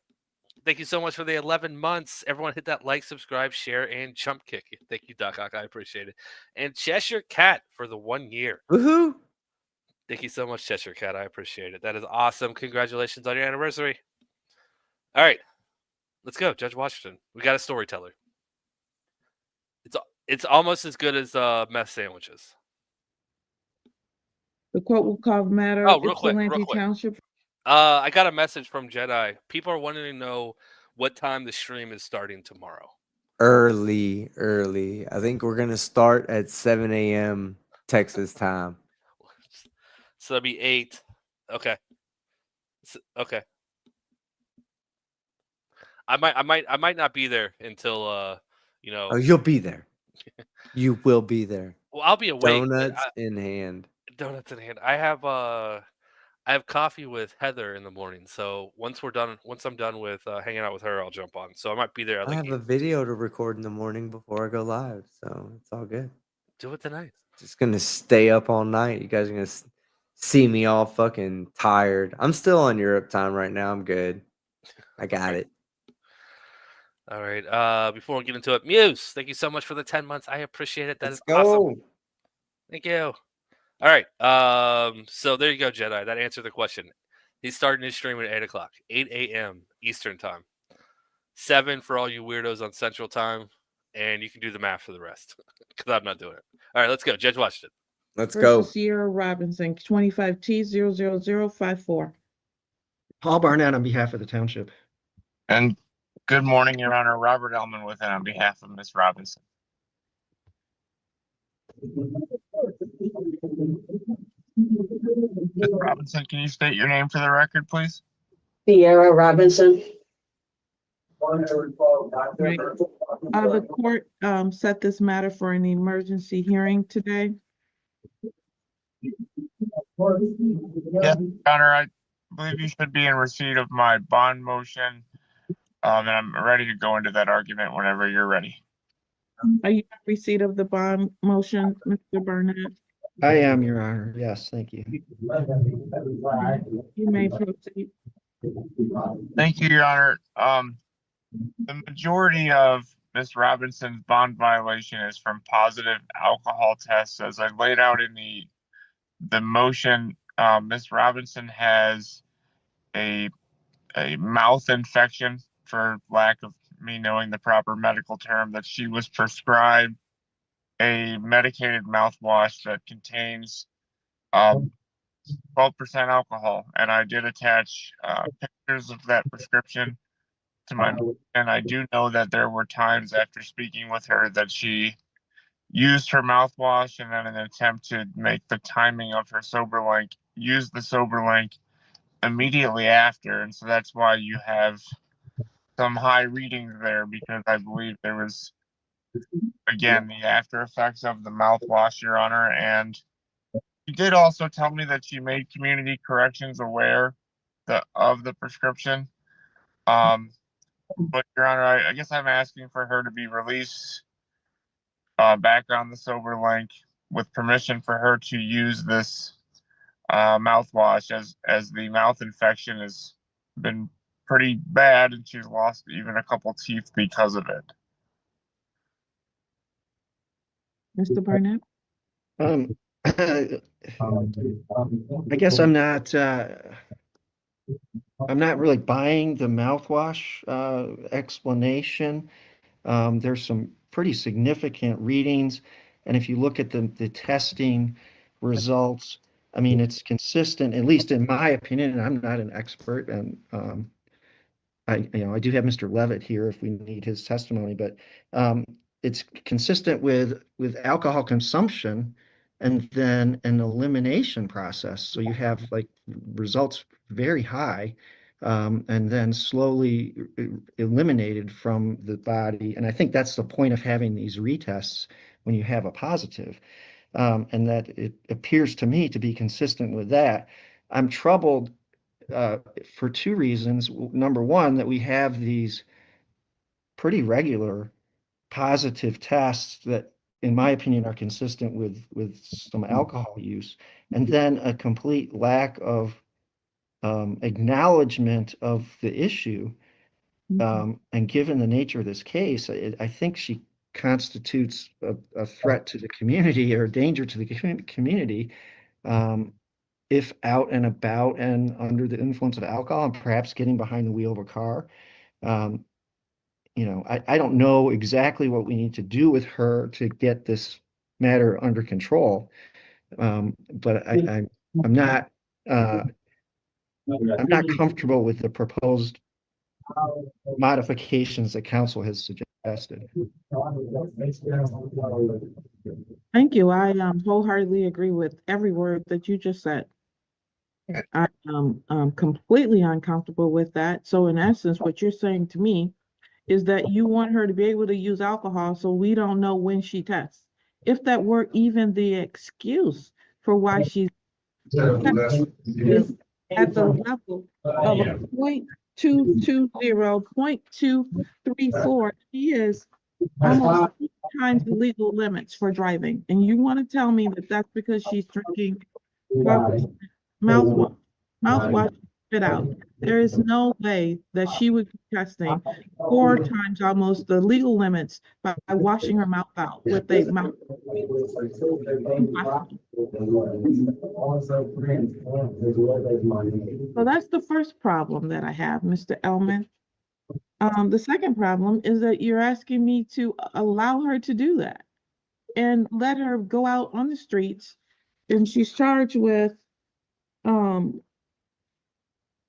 thank you so much for the 11 months. Everyone hit that like, subscribe, share, and jump kick. Thank you, Doc Ock. I appreciate it. And Cheshire Cat for the 1 year. Woohoo! Thank you so much, Cheshire Cat. I appreciate it. That is awesome. Congratulations on your anniversary. All right. Let's go, Judge Washington. We got a storyteller. It's almost as good as meth sandwiches. The court will call the matter Oh, of real quick. Ypsilanti Township. I got a message from Jedi. People are wanting to know what time the stream is starting tomorrow. Early. I think we're going to start at 7 a.m. Texas time. So that'd be 8. Okay. Okay. I might not be there until you know. Oh, you'll be there. You will be there. Well, I'll be awake. Donuts in hand. Donuts in hand. I have coffee with Heather in the morning. So once I'm done with hanging out with her, I'll jump on. So I might be there at I like have a video to record in the morning before I go live, so it's all good. do it tonight. Just gonna stay up all night. You guys are gonna see me all fucking tired. I'm still on Europe time right now. I'm good. I got it. All right. Before we get into it, Muse, thank you so much for the 10 months. I appreciate it. That Let's is go. awesome. Thank you. All right. So there you go, Jedi. That answered the question. He's starting his stream at 8 o'clock, 8 a.m. Eastern time. 7 for all you weirdos on Central time, and you can do the math for the rest because I'm not doing it. All right, let's go. Judge Washington. Let's go. Sierra Robinson, 25T00054. Paul Barnett on behalf of the township. And good morning, Your Honor. Robert Ellman with it on behalf of Ms. Robinson. Ms. Robinson, can you state your name for the record, please? Sierra Robinson. Right. The court set this matter for an emergency hearing today. Yes, Your Honor, I believe you should be in receipt of my bond motion, and I'm ready to go into that argument whenever you're ready. Are you in receipt of the bond motion, Mr. Barnett? I am, Your Honor. Yes, thank you. You may proceed. Thank you, Your Honor. The majority of Ms. Robinson's bond violation is from positive alcohol tests. As I laid out in the motion, Ms. Robinson has a mouth infection, for lack of me knowing the proper medical term, that she was prescribed a medicated mouthwash that contains 12% alcohol, and I did attach pictures of that prescription to my motion. And I do know that there were times after speaking with her that she used her mouthwash and then in an attempt to make the timing of her sober link, used the sober link immediately after. And so that's why you have some high readings there, because I believe there was, again, the after effects of the mouthwash, Your Honor. And she did also tell me that she made community corrections aware of the prescription. But Your Honor, I guess I'm asking for her to be released back on the sober link with permission for her to use this mouthwash, as the mouth infection has been pretty bad and she's lost even a couple teeth because of it. Mr. Barnett? I guess I'm not really buying the mouthwash explanation. There's some pretty significant readings, and if you look at the testing results, I mean, it's consistent, at least in my opinion, and I'm not an expert, and I do have Mr. Levitt here if we need his testimony, but it's consistent with alcohol consumption and then an elimination process. So you have like results very high, and then slowly eliminated from the body. And I think that's the point of having these retests when you have a positive, and that it appears to me to be consistent with that. I'm troubled for two reasons. Number one, that we have these pretty regular positive tests that, in my opinion, are consistent with some alcohol use, and then a complete lack of acknowledgement of the issue. And given the nature of this case, I think she constitutes a threat to the community or a danger to the community if out and about and under the influence of alcohol and perhaps getting behind the wheel of a car. I don't know exactly what we need to do with her to get this matter under control, but I'm not comfortable with the proposed modifications that council has suggested. Thank you. I wholeheartedly agree with every word that you just said. I'm completely uncomfortable with that. So in essence, what you're saying to me is that you want her to be able to use alcohol so we don't know when she tests. If that were even the excuse for why she's is at the level of a 0.220, 0.234, she is almost 3 times the legal limits for driving. And you want to tell me that that's because she's drinking 12% mouthwash, mouthwash spit out. There is no way that she would be testing 4 times almost the legal limits by washing her mouth out with a mouth. So that's the first problem that I have, Mr. Elman. The second problem is that you're asking me to allow her to do that and let her go out on the streets, and she's charged with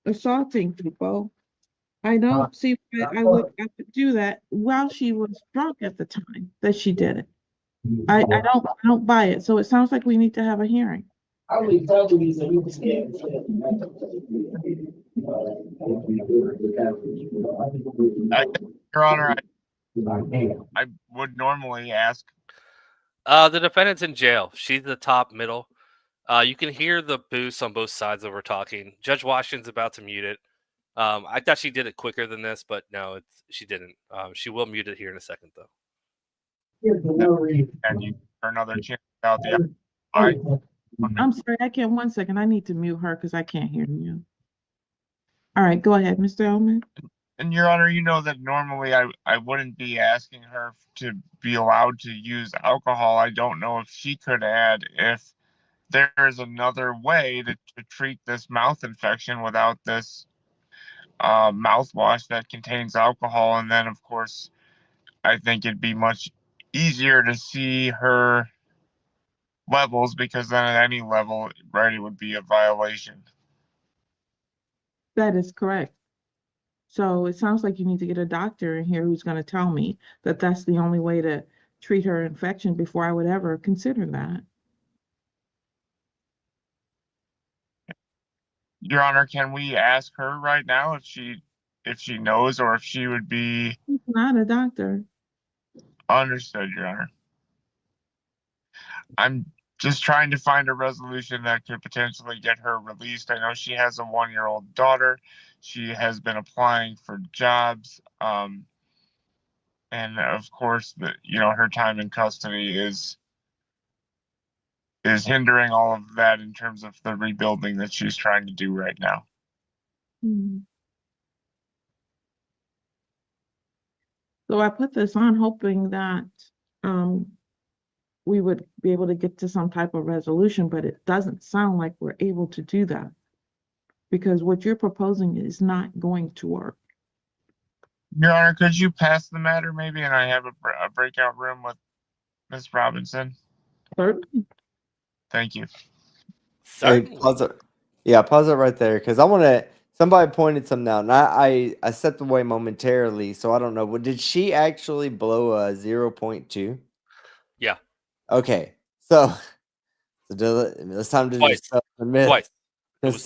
assaulting people. I don't see why I would have to do that while she was drunk at the time that she did it. I don't buy it. So it sounds like we need to have a hearing. Your Honor, I would normally ask. The defendant's in jail. She's the top middle. You can hear the boost on both sides of her talking. Judge Washington's about to mute it. I thought she did it quicker than this, but no, she didn't. She will mute it here in a second, though. And you for another chance about the. I'm sorry, I can't. 1 second. I need to mute her because I can't hear you. All right, go ahead, Mr. Elman. And Your Honor, you know that normally I wouldn't be asking her to be allowed to use alcohol. I don't know if she could add if there is another way to treat this mouth infection without this mouthwash that contains alcohol. And then, of course, I think it'd be much easier to see her levels, because then at any level, right, it would be a violation. That is correct. So it sounds like you need to get a doctor in here who's going to tell me that that's the only way to treat her infection before I would ever consider that. Your Honor, can we ask her right now if she knows, or if she would be? She's not a doctor. Understood, Your Honor. I'm just trying to find a resolution that could potentially get her released. I know she has a 1-year-old daughter. She has been applying for jobs. And of course, her time in custody is hindering all of that in terms of the rebuilding that she's trying to do right now. Mm-hmm. So I put this on hoping that we would be able to get to some type of resolution, but it doesn't sound like we're able to do that because what you're proposing is not going to work. Your Honor, could you pass the matter maybe, and I have a breakout room with Ms. Robinson? Certainly. Thank you. Hey, pause it. Yeah, pause it right there, because I want to. Somebody pointed something out, and I stepped away momentarily, so I don't know. But did she actually blow a 0.2? Yeah. Okay, so it's time to dispel some myths. Twice.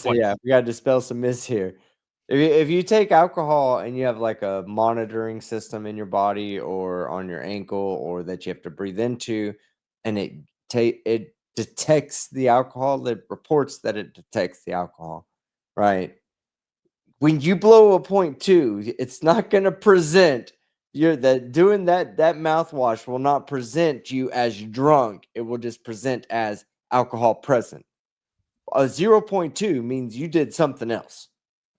Yeah, we got to dispel some myths here. If you take alcohol and you have like a monitoring system in your body or on your ankle, or that you have to breathe into, and it detects the alcohol, it reports that it detects the alcohol, right? When you blow a 0.2, it's not going to present doing that mouthwash will not present you as drunk. It will just present as alcohol present. A 0.2 means you did something else.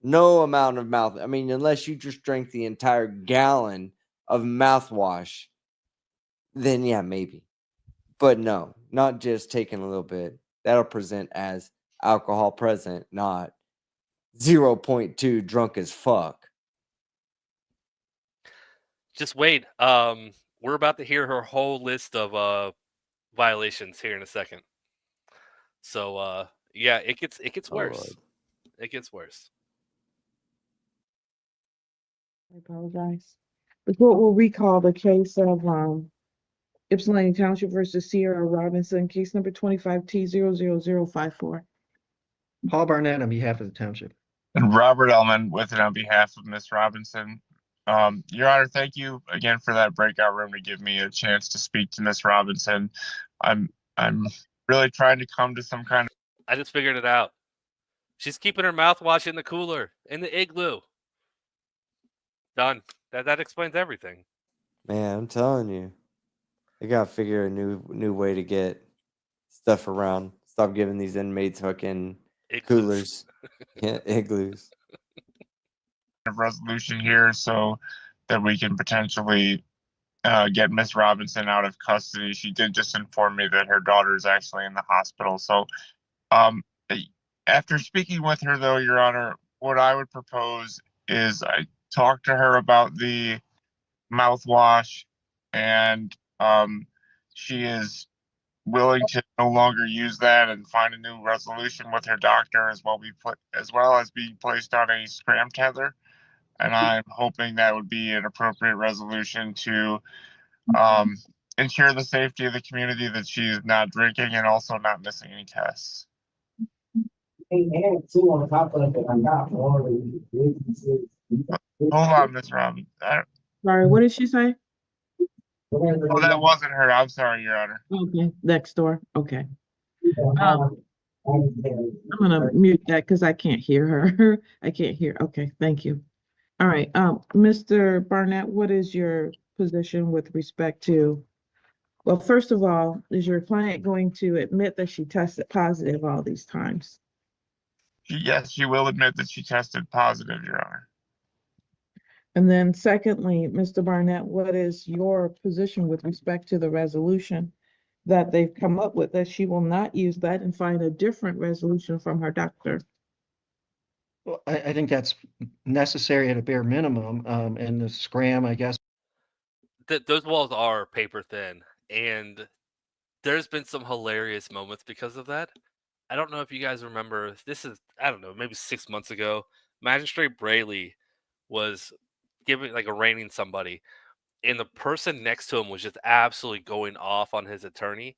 No amount of unless you just drank the entire gallon of mouthwash, then yeah, maybe. But no, not just taking a little bit. That'll present as alcohol present, not 0.2 drunk as fuck. Just wait. We're about to hear her whole list of violations here in a second. So yeah, it gets worse. It gets worse. I apologize. The court will recall the case of Ypsilanti Township versus Sierra Robinson, case number 25T00054. Paul Barnett on behalf of the township. And Robert Ellman with it on behalf of Ms. Robinson. Your Honor, thank you again for that breakout room to give me a chance to speak to Ms. Robinson. I'm really trying to come to some kind of. I just figured it out. She's keeping her mouthwash in the cooler, in the igloo. Done. That explains everything. Man, I'm telling you, they gotta figure a new way to get stuff around. Stop giving these inmates fucking coolers, yeah, igloos. Resolution here so that we can potentially get Miss Robinson out of custody. She did just inform me that her daughter is actually in the hospital. So, after speaking with her, though, Your Honor, what I would propose is I talk to her about the mouthwash, and she is willing to no longer use that and find a new resolution with her doctor, as well as being placed on a Scram tether. And I'm hoping that would be an appropriate resolution to ensure the safety of the community, that she is not drinking and also not missing any tests. Hold on, Ms. Robin. Sorry, what did she say? Oh, that wasn't her. I'm sorry, Your Honor. Okay, next door. Okay. I'm gonna mute that because I can't hear her. I can't hear. Okay, thank you. All right, Mr. Barnett, what is your position with respect to, well, first of all, is your client going to admit that she tested positive all these times? Yes, she will admit that she tested positive, Your Honor. And then secondly, Mr. Barnett, what is your position with respect to the resolution that they've come up with, that she will not use that and find a different resolution from her doctor? Well, I think that's necessary at a bare minimum. And the Scram, I guess. Those walls are paper thin, and there's been some hilarious moments because of that. I don't know if you guys remember, this is, I don't know, maybe 6 months ago, Magistrate Braley was arraigning somebody, and the person next to him was just absolutely going off on his attorney.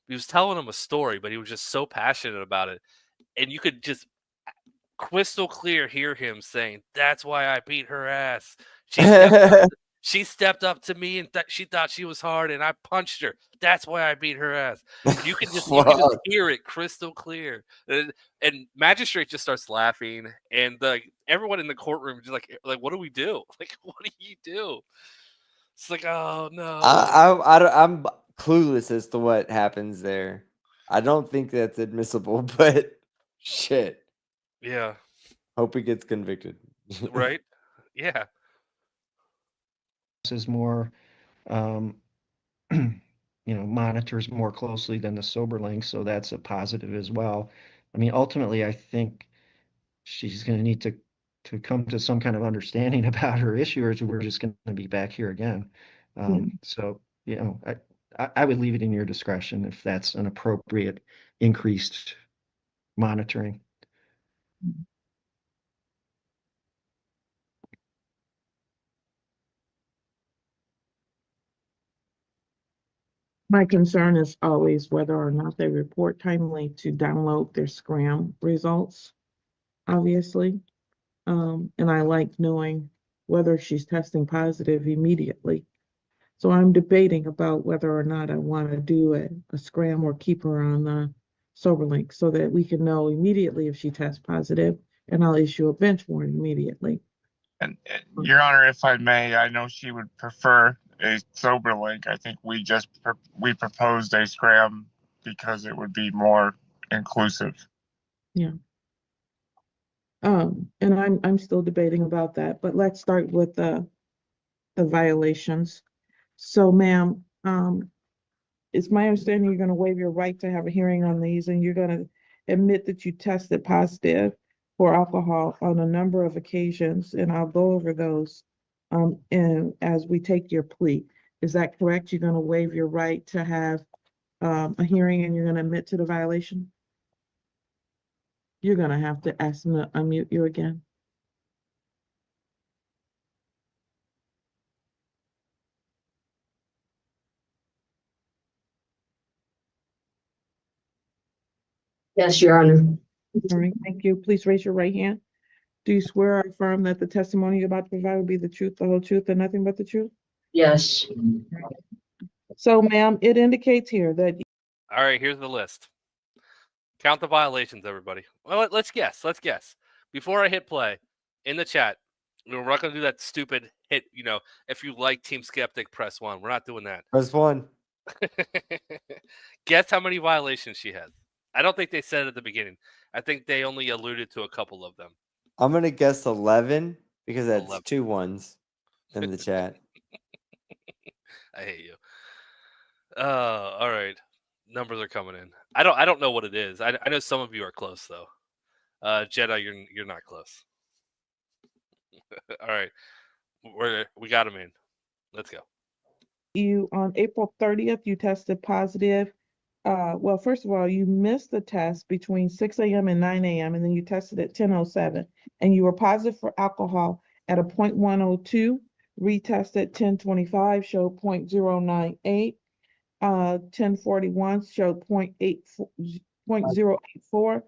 He was telling him a story, but he was just so passionate about it, and you could just crystal clear hear him saying, "That's why I beat her ass. She stepped up to me and she thought she was hard, and I punched her. That's why I beat her ass." You can just hear it crystal clear. And Magistrate just starts laughing, and everyone in the courtroom is like, what do we do? Like, what do you do? It's like, oh no. I'm clueless as to what happens there. I don't think that's admissible, but shit. Yeah. Hope he gets convicted. Right? Yeah. This is more, monitors more closely than the sober link, so that's a positive as well. I mean, ultimately, I think she's going to need to come to some kind of understanding about her issue, or we're just going to be back here again. So, I would leave it in your discretion if that's an appropriate increased monitoring. My concern is always whether or not they report timely to download their Scram results, obviously. And I like knowing whether she's testing positive immediately. So I'm debating about whether or not I want to do a Scram or keep her on the SoberLink so that we can know immediately if she tests positive, and I'll issue a bench warrant immediately. And Your Honor, if I may, I know she would prefer a sober link. I think we proposed a Scram because it would be more inclusive. Yeah. And I'm still debating about that, but let's start with the violations. So, ma'am, it's my understanding you're going to waive your right to have a hearing on these, and you're going to admit that you tested positive for alcohol on a number of occasions, and I'll go over those and as we take your plea. Is that correct? You're going to waive your right to have a hearing, and you're going to admit to the violation? You're going to have to ask them to unmute you again. Yes, Your Honor. All right, thank you. Please raise your right hand. Do you swear or affirm that the testimony you're about to provide will be the truth, the whole truth, and nothing but the truth? Yes. So, ma'am, it indicates here that All right, here's the list. Count the violations, everybody. Well, let's guess. Let's guess. Before I hit play, in the chat, we're not going to do that stupid hit. You know, if you like Team Skeptic, press 1. We're not doing that. Press 1. Guess how many violations she has. I don't think they said it at the beginning. I think they only alluded to a couple of them. I'm going to guess 11 because that's 11. 2 ones in the chat. I hate you. All right. Numbers are coming in. I don't know what it is. I know some of you are close though. Jedi, you're not close. All right. We got him in. Let's go. you on April 30th, you tested positive. Well, first of all, you missed the test between 6 a.m. and 9 a.m. and then you tested at 10:07 and you were positive for alcohol at a 0.102. Retested 10:25 showed 0.098. 10:41 showed 0.084.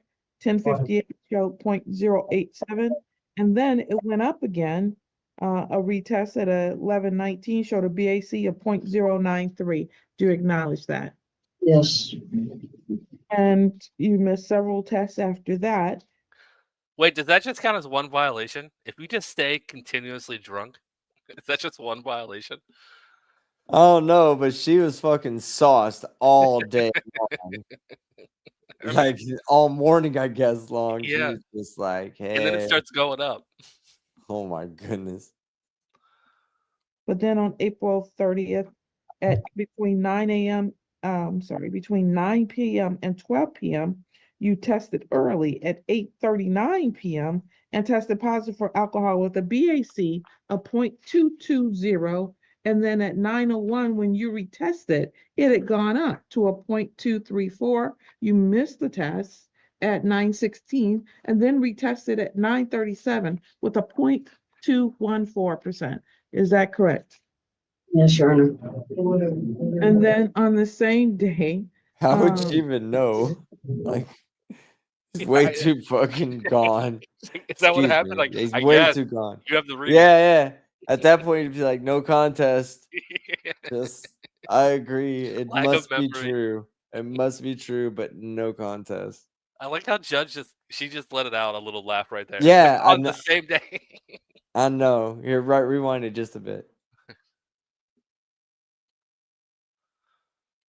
10:58 showed 0.087. And then it went up again. A retest at 11:19 showed a BAC of 0.093. Do you acknowledge that? Yes. And you missed several tests after that. Wait, does that just count as one violation? If you just stay continuously drunk, is that just one violation? Oh no, but she was fucking sauced all day long. Like all morning, I guess, long. She Yeah. was just like, hey. And then it starts going up. Oh my goodness. But then on April 30th, at between 9 p.m. and 12 p.m., you tested early at 8:39 p.m. and tested positive for alcohol with a BAC of 0.220. And then at 9:01, when you retested, it had gone up to a 0.234. You missed the test at 9:16 and then retested at 9:37 with a 0.214%. Is that correct? Yes, Your Honor. And then on the same day, How would she even know? Like, he's way too fucking gone. Is that what Excuse happened? me. Like, He's I way guess too gone. you have the reason. Yeah. At that point, you'd be like, no contest. Yeah. Just, I agree. It Lack of must be memory. true. It must be true, but no contest. I like how Judge just let it out, a little laugh right there. Yeah, on the same day. I know. Here, right, rewind it just a bit.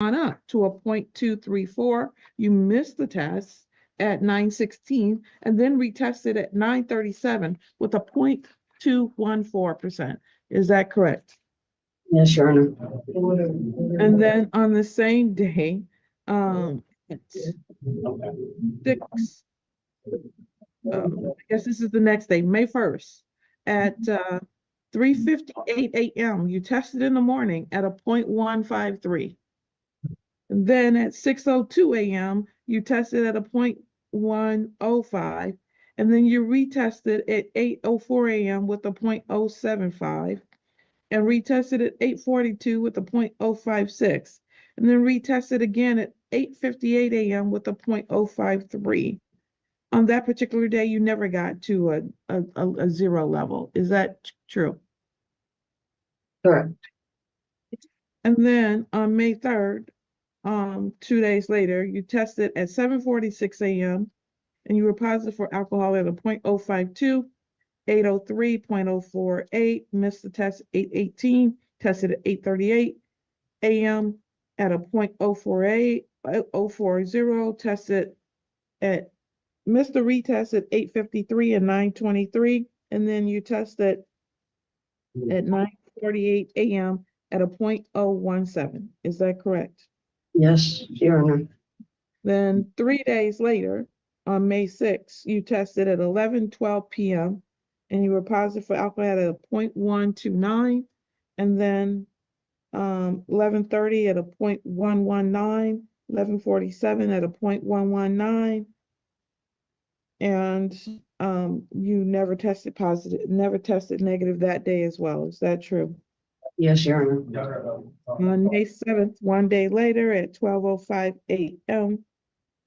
on up to a 0.234. You missed the test at 9:16 and then retested at 9:37 with a 0.214%. Is that correct? Yes, Your Honor. And then on the same day, it's 6, I guess this is the next day, May 1st, at 3:58 a.m. You tested in the morning at a 0.153. And then at 6:02 a.m., you tested at a 0.105. And then you retested at 8:04 a.m. with a 0.075. And retested at 8:42 with a 0.056. And then retested again at 8:58 a.m. with a 0.053. On that particular day, you never got to a zero level. Is that true? Correct. And then on May 3rd, 2 days later, you tested at 7:46 a.m. and you were positive for alcohol at a 0.052, 8:03, 0.048, missed the test 8:18, tested at 8:38 a.m. at a 0.048, 040, tested at, missed the retest at 8:53 and 9:23, and then you tested at 9:48 a.m. at a 0.017. Is that correct? Yes, Your Honor. Then 3 days later, on May 6th, you tested at 11:12 p.m. and you were positive for alcohol at a 0.129, and then 11:30 at a 0.119, 11:47 at a 0.119, and you never tested positive, never tested negative that day as well. Is that true? Yes, Your Honor. On May 7th, 1 day later at 12:05 a.m.,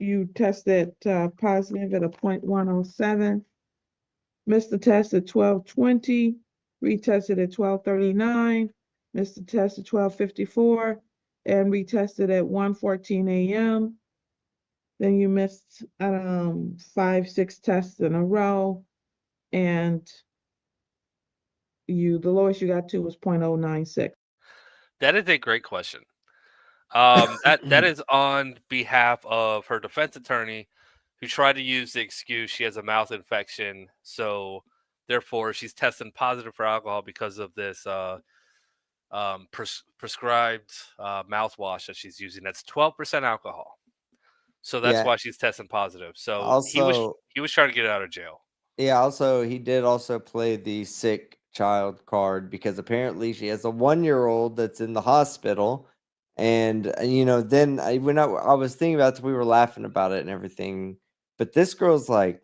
you tested positive at a 0.107. Missed the test at 12:20. Retested at 12:39. Missed the test at 12:54 and retested at 1:14 a.m. Then you missed 5-6 tests in a row, and the lowest you got to was 0.096. That is a great question. That is on behalf of her defense attorney, who tried to use the excuse she has a mouth infection, so therefore she's testing positive for alcohol because of this prescribed mouthwash that she's using. That's 12% alcohol, so that's Yeah. why she's testing positive. So Also, he was trying to get out of jail. yeah, also he did also play the sick child card because apparently she has a 1-year-old that's in the hospital. And then when I was thinking about it, we were laughing about it and everything. But this girl's like,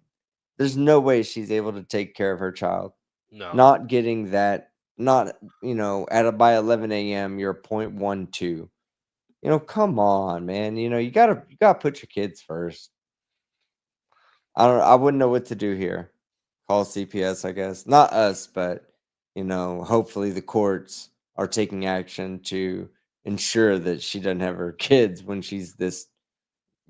there's no way she's able to take care of her child. No. Not getting that, not by 11 a.m. you're 0.12. Come on, man. You gotta put your kids first. I wouldn't know what to do here. Call CPS, I guess. Not us, but hopefully the courts are taking action to ensure that she doesn't have her kids when she's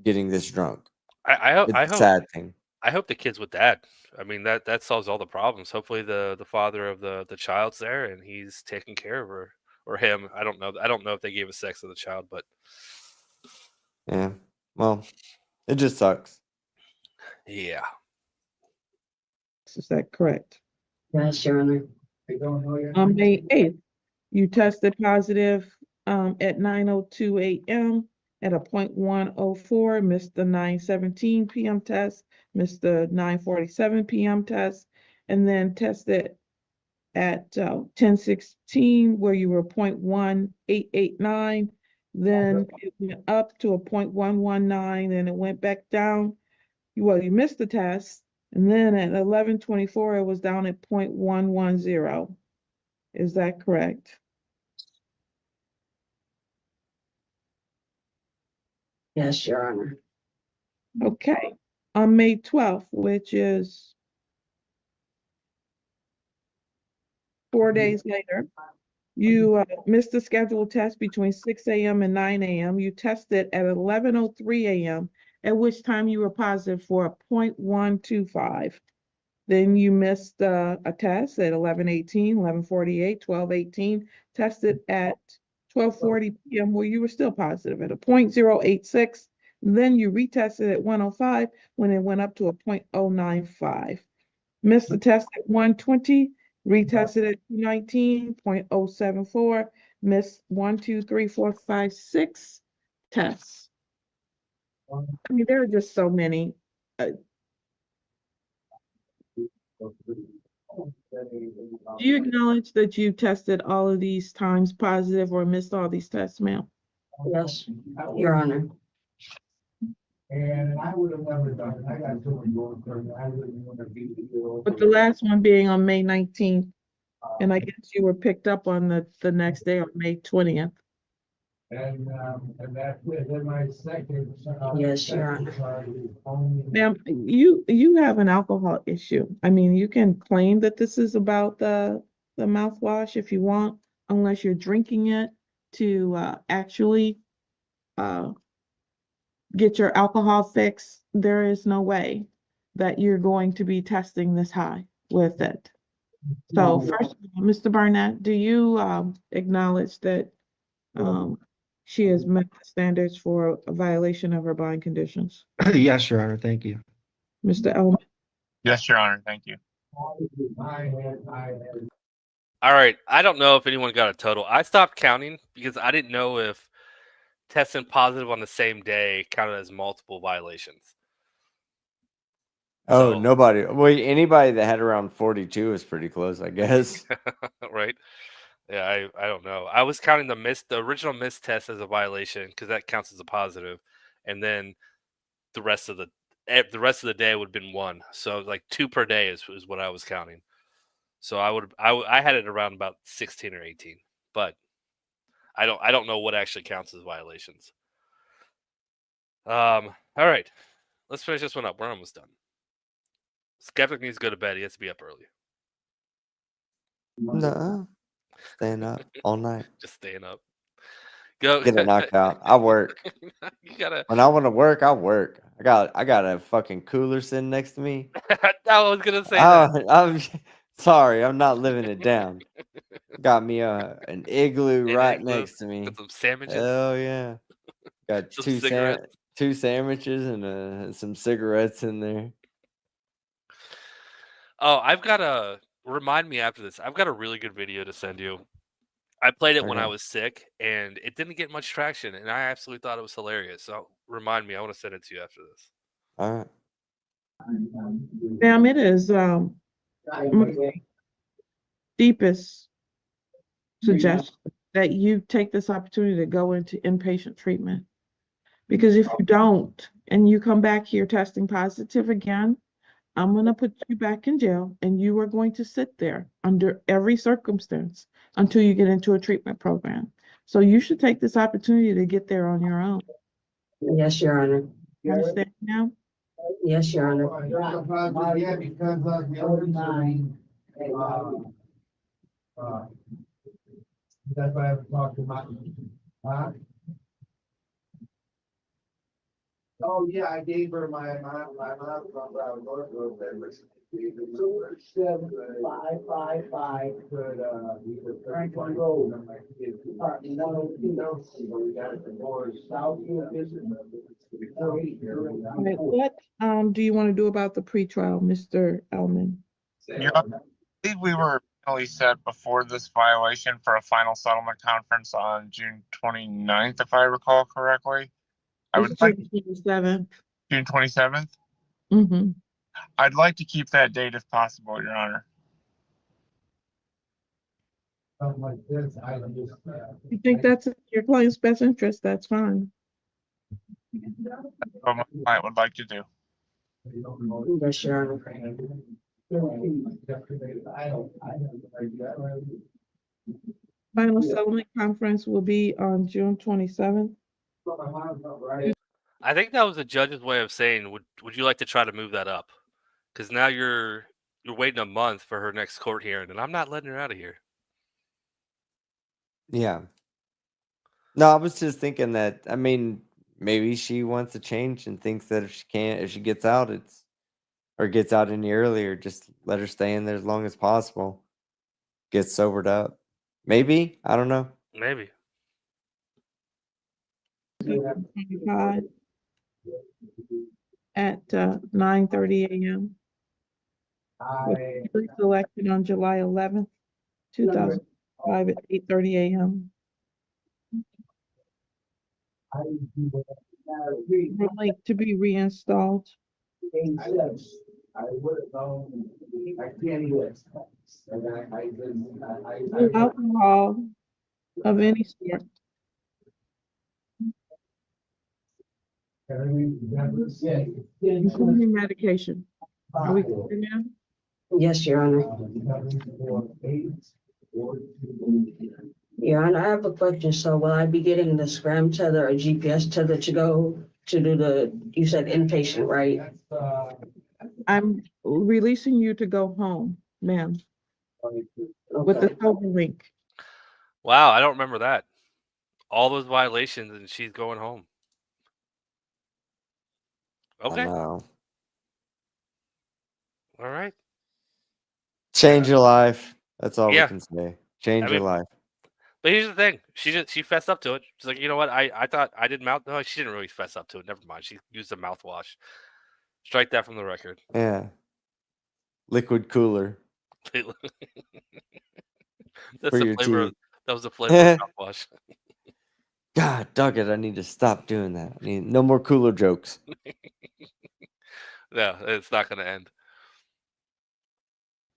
getting this drunk. It's a sad thing. I hope the kid's with dad. I mean, that solves all the problems. Hopefully the father of the child's there and he's taking care of her or him. I don't know. I don't know if they gave a sex to the child, but yeah. Well, it just sucks. Yeah. Is that correct? Yes, Your Honor. On May 8th, you tested positive at 9:02 a.m. at a 0.104, missed the 9:17 p.m. test, missed the 9:47 p.m. test, and then tested at 10:16 where you were 0.1889. Then it went up to a 0.119, and it went back down. You missed the test, and then at 11:24 it was down at 0.110. Is that correct? Yes, Your Honor. Okay. On May 12th, which is 4 days later, you missed the scheduled test between 6 a.m. and 9 a.m. You tested at 11:03 a.m., at which time you were positive for a 0.125. Then you missed a test at 11:18, 11:48, 12:18, tested at 12:40 p.m. where you were still positive at a 0.086. Then you retested at 1:05 when it went up to a 0.095. Missed the test at 1:20, retested at 2:19, 0.074, missed 1, 2, 3, 4, 5, 6 tests. I mean, there are just so many. Do you acknowledge that you tested all of these times positive or missed all these tests, ma'am? Yes, Your Honor. And I would have never done it. I got too much going for me. I wouldn't want to be. With the last one being on May 19th, and I guess you were picked up on the next day on May 20th. And that's it. Then my second. Yes, Your Honor. Ma'am, you have an alcohol issue. I mean, you can claim that this is about the mouthwash if you want, unless you're drinking it to actually get your alcohol fix. There is no way that you're going to be testing this high with it. So first of all, Mr. Barnett, do you acknowledge that she has met the standards for a violation of her bond conditions? Yes, Your Honor. Thank you. Mr. Elman? Yes, Your Honor. Thank you. All right. I don't know if anyone got a total. I stopped counting because I didn't know if testing positive on the same day counted as multiple violations. Oh, nobody. Well, anybody that had around 42 is pretty close, I guess. Right? Yeah, I don't know. I was counting the original missed test as a violation because that counts as a positive, and then the rest of the day would have been 1. So like 2 per day is what I was counting. So I had it around about 16 or 18, but I don't know what actually counts as violations. All right, let's finish this one up. We're almost done. Skeptic needs to go to bed. He has to be up early. No, staying up all night. Just staying up. Go Get it knocked out. I work. You gotta. When I want to work, I work. I got a fucking cooler sitting next to me. I was gonna say that. I'm sorry, I'm not living it down. Got me an igloo An right igloo next to me. with some sandwiches. Hell yeah. Got Some two cigarettes. two sandwiches and some cigarettes in there. Oh, remind me after this. I've got a really good video to send you. I played it when I Okay. was sick, and it didn't get much traction, and I absolutely thought it was hilarious. So remind me. I want to send it to you after this. All right. Ma'am, it is my deepest suggestion that you take this opportunity to go into inpatient treatment. Because if you don't, and you come back here testing positive again, I'm going to put you back in jail, and you are going to sit there under every circumstance until you get into a treatment program. So you should take this opportunity to get there on your own. Yes, Your Honor. You understand now? Yes, Your Honor. Yeah, because of the other nine. That's why I haven't talked to my. Oh, yeah, I gave her my mom's number. I was going to go there. 7555. Franklin Road. Apartment 102. We got it from Morris South. What do you want to do about the pretrial, Mr. Elman? Yeah, I believe we were originally set before this violation for a final settlement conference on June 29th, if I recall correctly. I would like June 27th. June 27th. Mm-hmm. I'd like to keep that date if possible, Your Honor. Something like this, I just. You think that's in your client's best interest? That's fine. What my client would like to do. Yes, Your Honor. Final settlement conference will be on June 27th. I think that was the judge's way of saying, "Would you like to try to move that up?" Because now you're waiting a month for her next court hearing, and I'm not letting her out of here. Yeah. No, I was just thinking that, I mean, maybe she wants to change and thinks that if she gets out, gets out any earlier, just let her stay in there as long as possible. Get sobered up. Maybe. I don't know. Maybe. At 9:30 a.m. With selected on July 11th, 2005 at 8:30 a.m. Link to be reinstalled. I would have known, I can't do it. No alcohol of any sort. Including medication. Are we clear now? Yes, Your Honor. Your Honor, I have a question. So will I be getting the Scram tether or GPS tether to go to do you said inpatient, right? I'm releasing you to go home, ma'am, with the silver link. Wow, I don't remember that. All those violations, and she's going home. Okay. I know. All right. Change your life. That's all Yeah. we can say. Change your life. But here's the thing: she fessed up to it. She's like, you know what? I thought I did mouth. No, she didn't really fess up to it. Never mind. She used a mouthwash. Strike that from the record. Yeah. Liquid cooler. That's For the your flavor. teeth. That was the flavor of mouthwash. God, dog it. I need to stop doing that. I need no more cooler jokes. No, it's not going to end.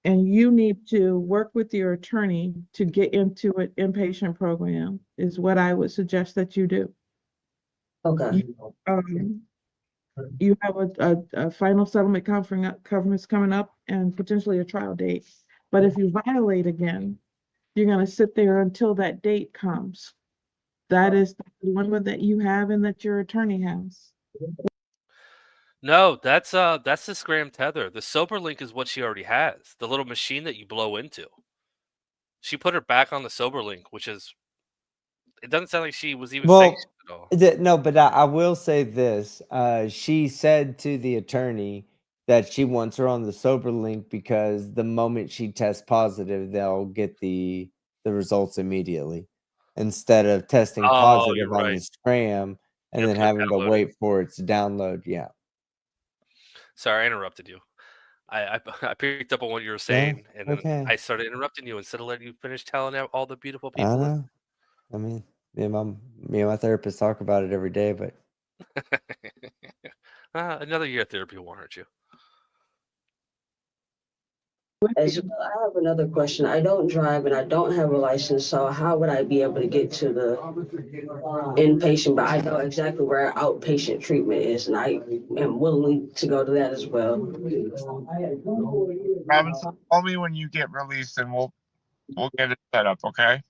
And you need to work with your attorney to get into an inpatient program is what I would suggest that you do. Okay. You have a final settlement conference coming up and potentially a trial date. But if you violate again, you're going to sit there until that date comes. That is the limit that you have and that your attorney has. No, that's the Scram tether. The sober link is what she already has. The little machine that you blow into. She put her back on the sober link, which is it doesn't sound like she was even Well, sanctioned at all. no, but I will say this. She said to the attorney that she wants her on the sober link because the moment she tests positive, they'll get the results immediately instead of testing Oh, positive you're on right. the Scram and You have then to go having to download it. wait for it to download. Yeah. Sorry, I interrupted you. I picked up on what you were No, saying, and then okay. I started interrupting you instead of letting you finish telling out all the beautiful I people. know. I mean, me and my therapist talk about it every day, but Another year of therapy won't hurt you. I have another question. I don't drive and I don't have a license, so how would I be able to get to the inpatient? But I know exactly where outpatient treatment is, and I am willing to go to that as well. Robinson, call me when you get released, and we'll get it set up. Okay.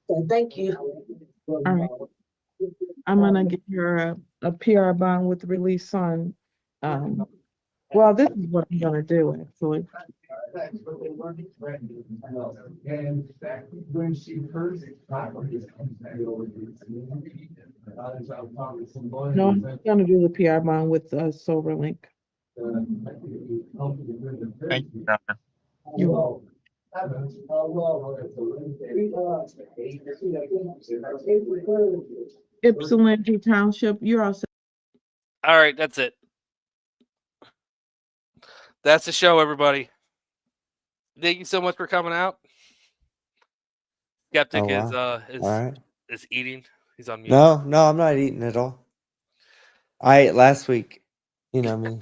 So thank you. All right. I'm gonna give her a PR bond with release on, well, this is what I'm gonna do, actually. No, I'm gonna do the PR bond with SoberLink. Thank you, Your Honor. You're welcome. Ypsilanti Township, you're all set. All right, that's it. That's the show, everybody. Thank you so much for coming out. Skeptic oh wow. is All right. is eating. He's on mute. No, I'm not eating at all. I ate last week. You know me.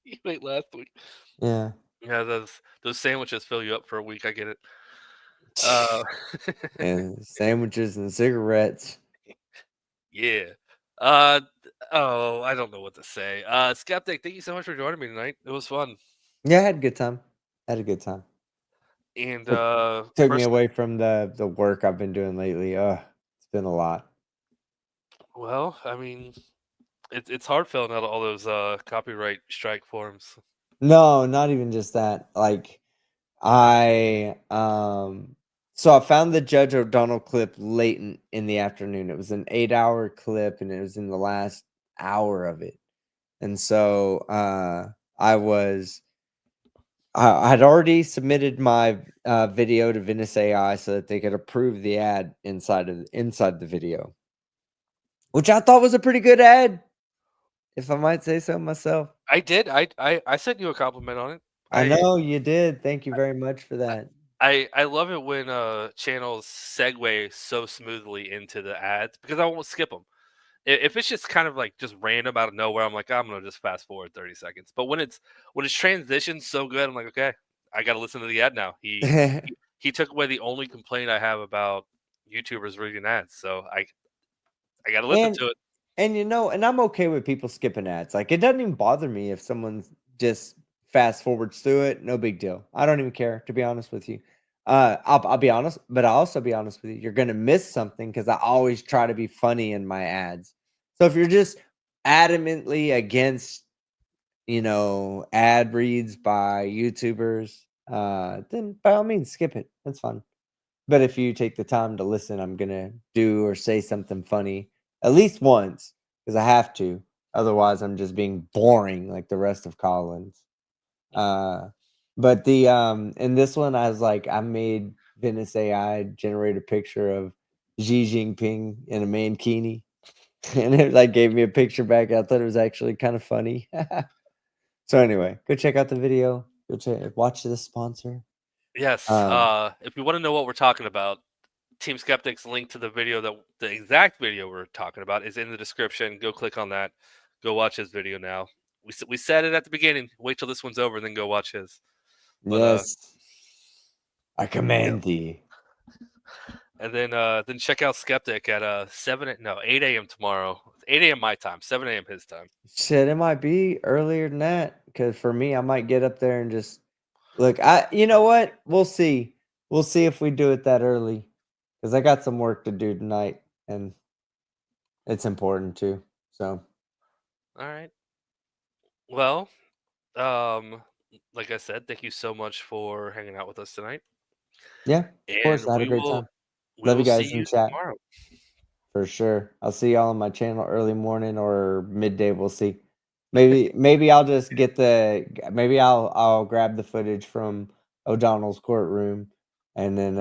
You ate last week. Yeah. Yeah, those sandwiches fill you up for a week. I get it. And sandwiches and cigarettes. Yeah. Oh, I don't know what to say. Skeptic, thank you so much for joining me tonight. It was fun. Yeah, I had a good time. And Took me away from the work I've been doing lately. It's been a lot. Well, I mean, it's hard filling out all those copyright strike forms. No, not even just that. Like so I found the Judge O'Donnell clip late in the afternoon. It was an 8-hour clip and it was in the last hour of it. And so I had already submitted my video to Venice AI so that they could approve the ad inside the video, which I thought was a pretty good ad, if I might say so myself. I did. I sent you a compliment on it. I know you did. Thank you very much for that. I love it when channels segue so smoothly into the ads because I won't skip them. If it's just kind of like just random out of nowhere, I'm like, I'm gonna just fast forward 30 seconds. But when it's transitioned so good, I'm like, okay, I gotta listen to the ad now. He took away the only complaint I have about YouTubers reading ads, so I gotta listen to it. And and I'm okay with people skipping ads. Like it doesn't even bother me if someone just fast forwards through it. No big deal. I don't even care, to be honest with you. I'll be honest, but I'll also be honest with you. You're gonna miss something because I always try to be funny in my ads. So if you're just adamantly against, ad reads by YouTubers, then by all means skip it. That's fine. But if you take the time to listen, I'm gonna do or say something funny at least once because I have to. Otherwise, I'm just being boring like the rest of Collins. But in this one, I was like, I made Venice AI generate a picture of Xi Jinping in a mankini, and it like gave me a picture back. I thought it was actually kind of funny. So anyway, go check out the video. Watch the sponsor. Yes. If you want to know what we're talking about, Team Skeptic's link to the video the exact video we're talking about is in the description. Go click on that. Go watch his video now. We said it at the beginning. Wait till this one's over, and then go watch his. But, yes, I command thee. And then check out Skeptic at 8 a.m. tomorrow. 8 a.m. my time, 7 a.m. his time. Shit, it might be earlier than that because for me, I might get up there and just look. You know what? We'll see. We'll see if we do it that early because I got some work to do tonight and it's important too. So, all right. Well, like I said, thank you so much for hanging out with us tonight. Yeah, of course. And I had a we great will time. we Love will you guys see in you chat. tomorrow. For sure. I'll see y'all on my channel early morning or midday. We'll see. Maybe I'll just get maybe I'll grab the footage from O'Donnell's courtroom and then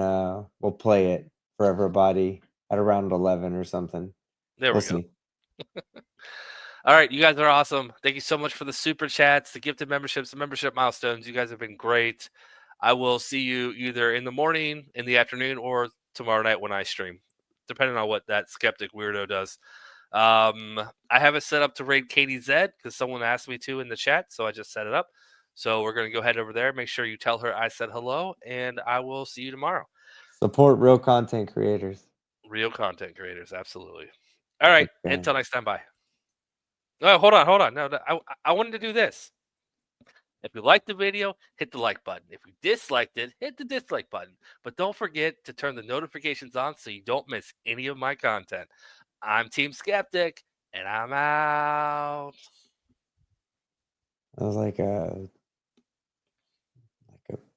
we'll play it for everybody at around 11 or something. There We'll we go. see. All right, you guys are awesome. Thank you so much for the super chats, the gifted memberships, the membership milestones. You guys have been great. I will see you either in the morning, in the afternoon, or tomorrow night when I stream, depending on what that skeptic weirdo does. I have it set up to raid KDZ because someone asked me to in the chat, so I just set it up. So we're going to go head over there. Make sure you tell her I said hello, and I will see you tomorrow. Support real content creators. Real content creators, absolutely. All right, Okay. until next time, bye. Oh, hold on. No, I wanted to do this. If you liked the video, hit the like button. If you disliked it, hit the dislike button. But don't forget to turn the notifications on so you don't miss any of my content. I'm Team Skeptic, and I'm out. That was like a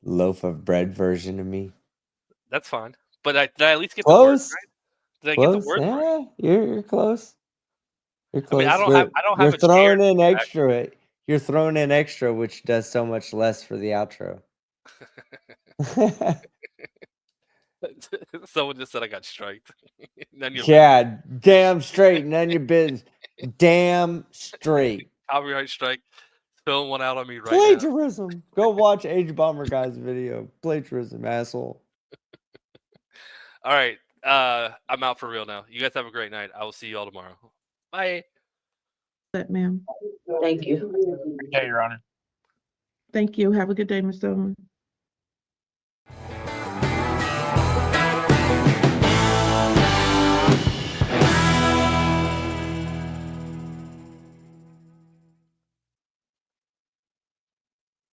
loaf of bread version of me. That's fine. But did I at least get Close. the words right? Did I Close. get the words Yeah, right? you're close. You're close. I mean, I don't have you're a throwing chair. in extra. You're throwing in extra, which does so much less for the outro. Someone just said I got striked. Yeah, damn straight. None of your business. Damn straight. Copyright strike. Filling one out on me right Plagiarism. Go watch Age Bomber Guy's video. Plagiarism, asshole. All right. I'm out for real now. You guys have a great night. I will see you all tomorrow. Bye. That, ma'am. Thank you. Yeah, Your Honor. Thank you. Have a good day, Mr. Owen.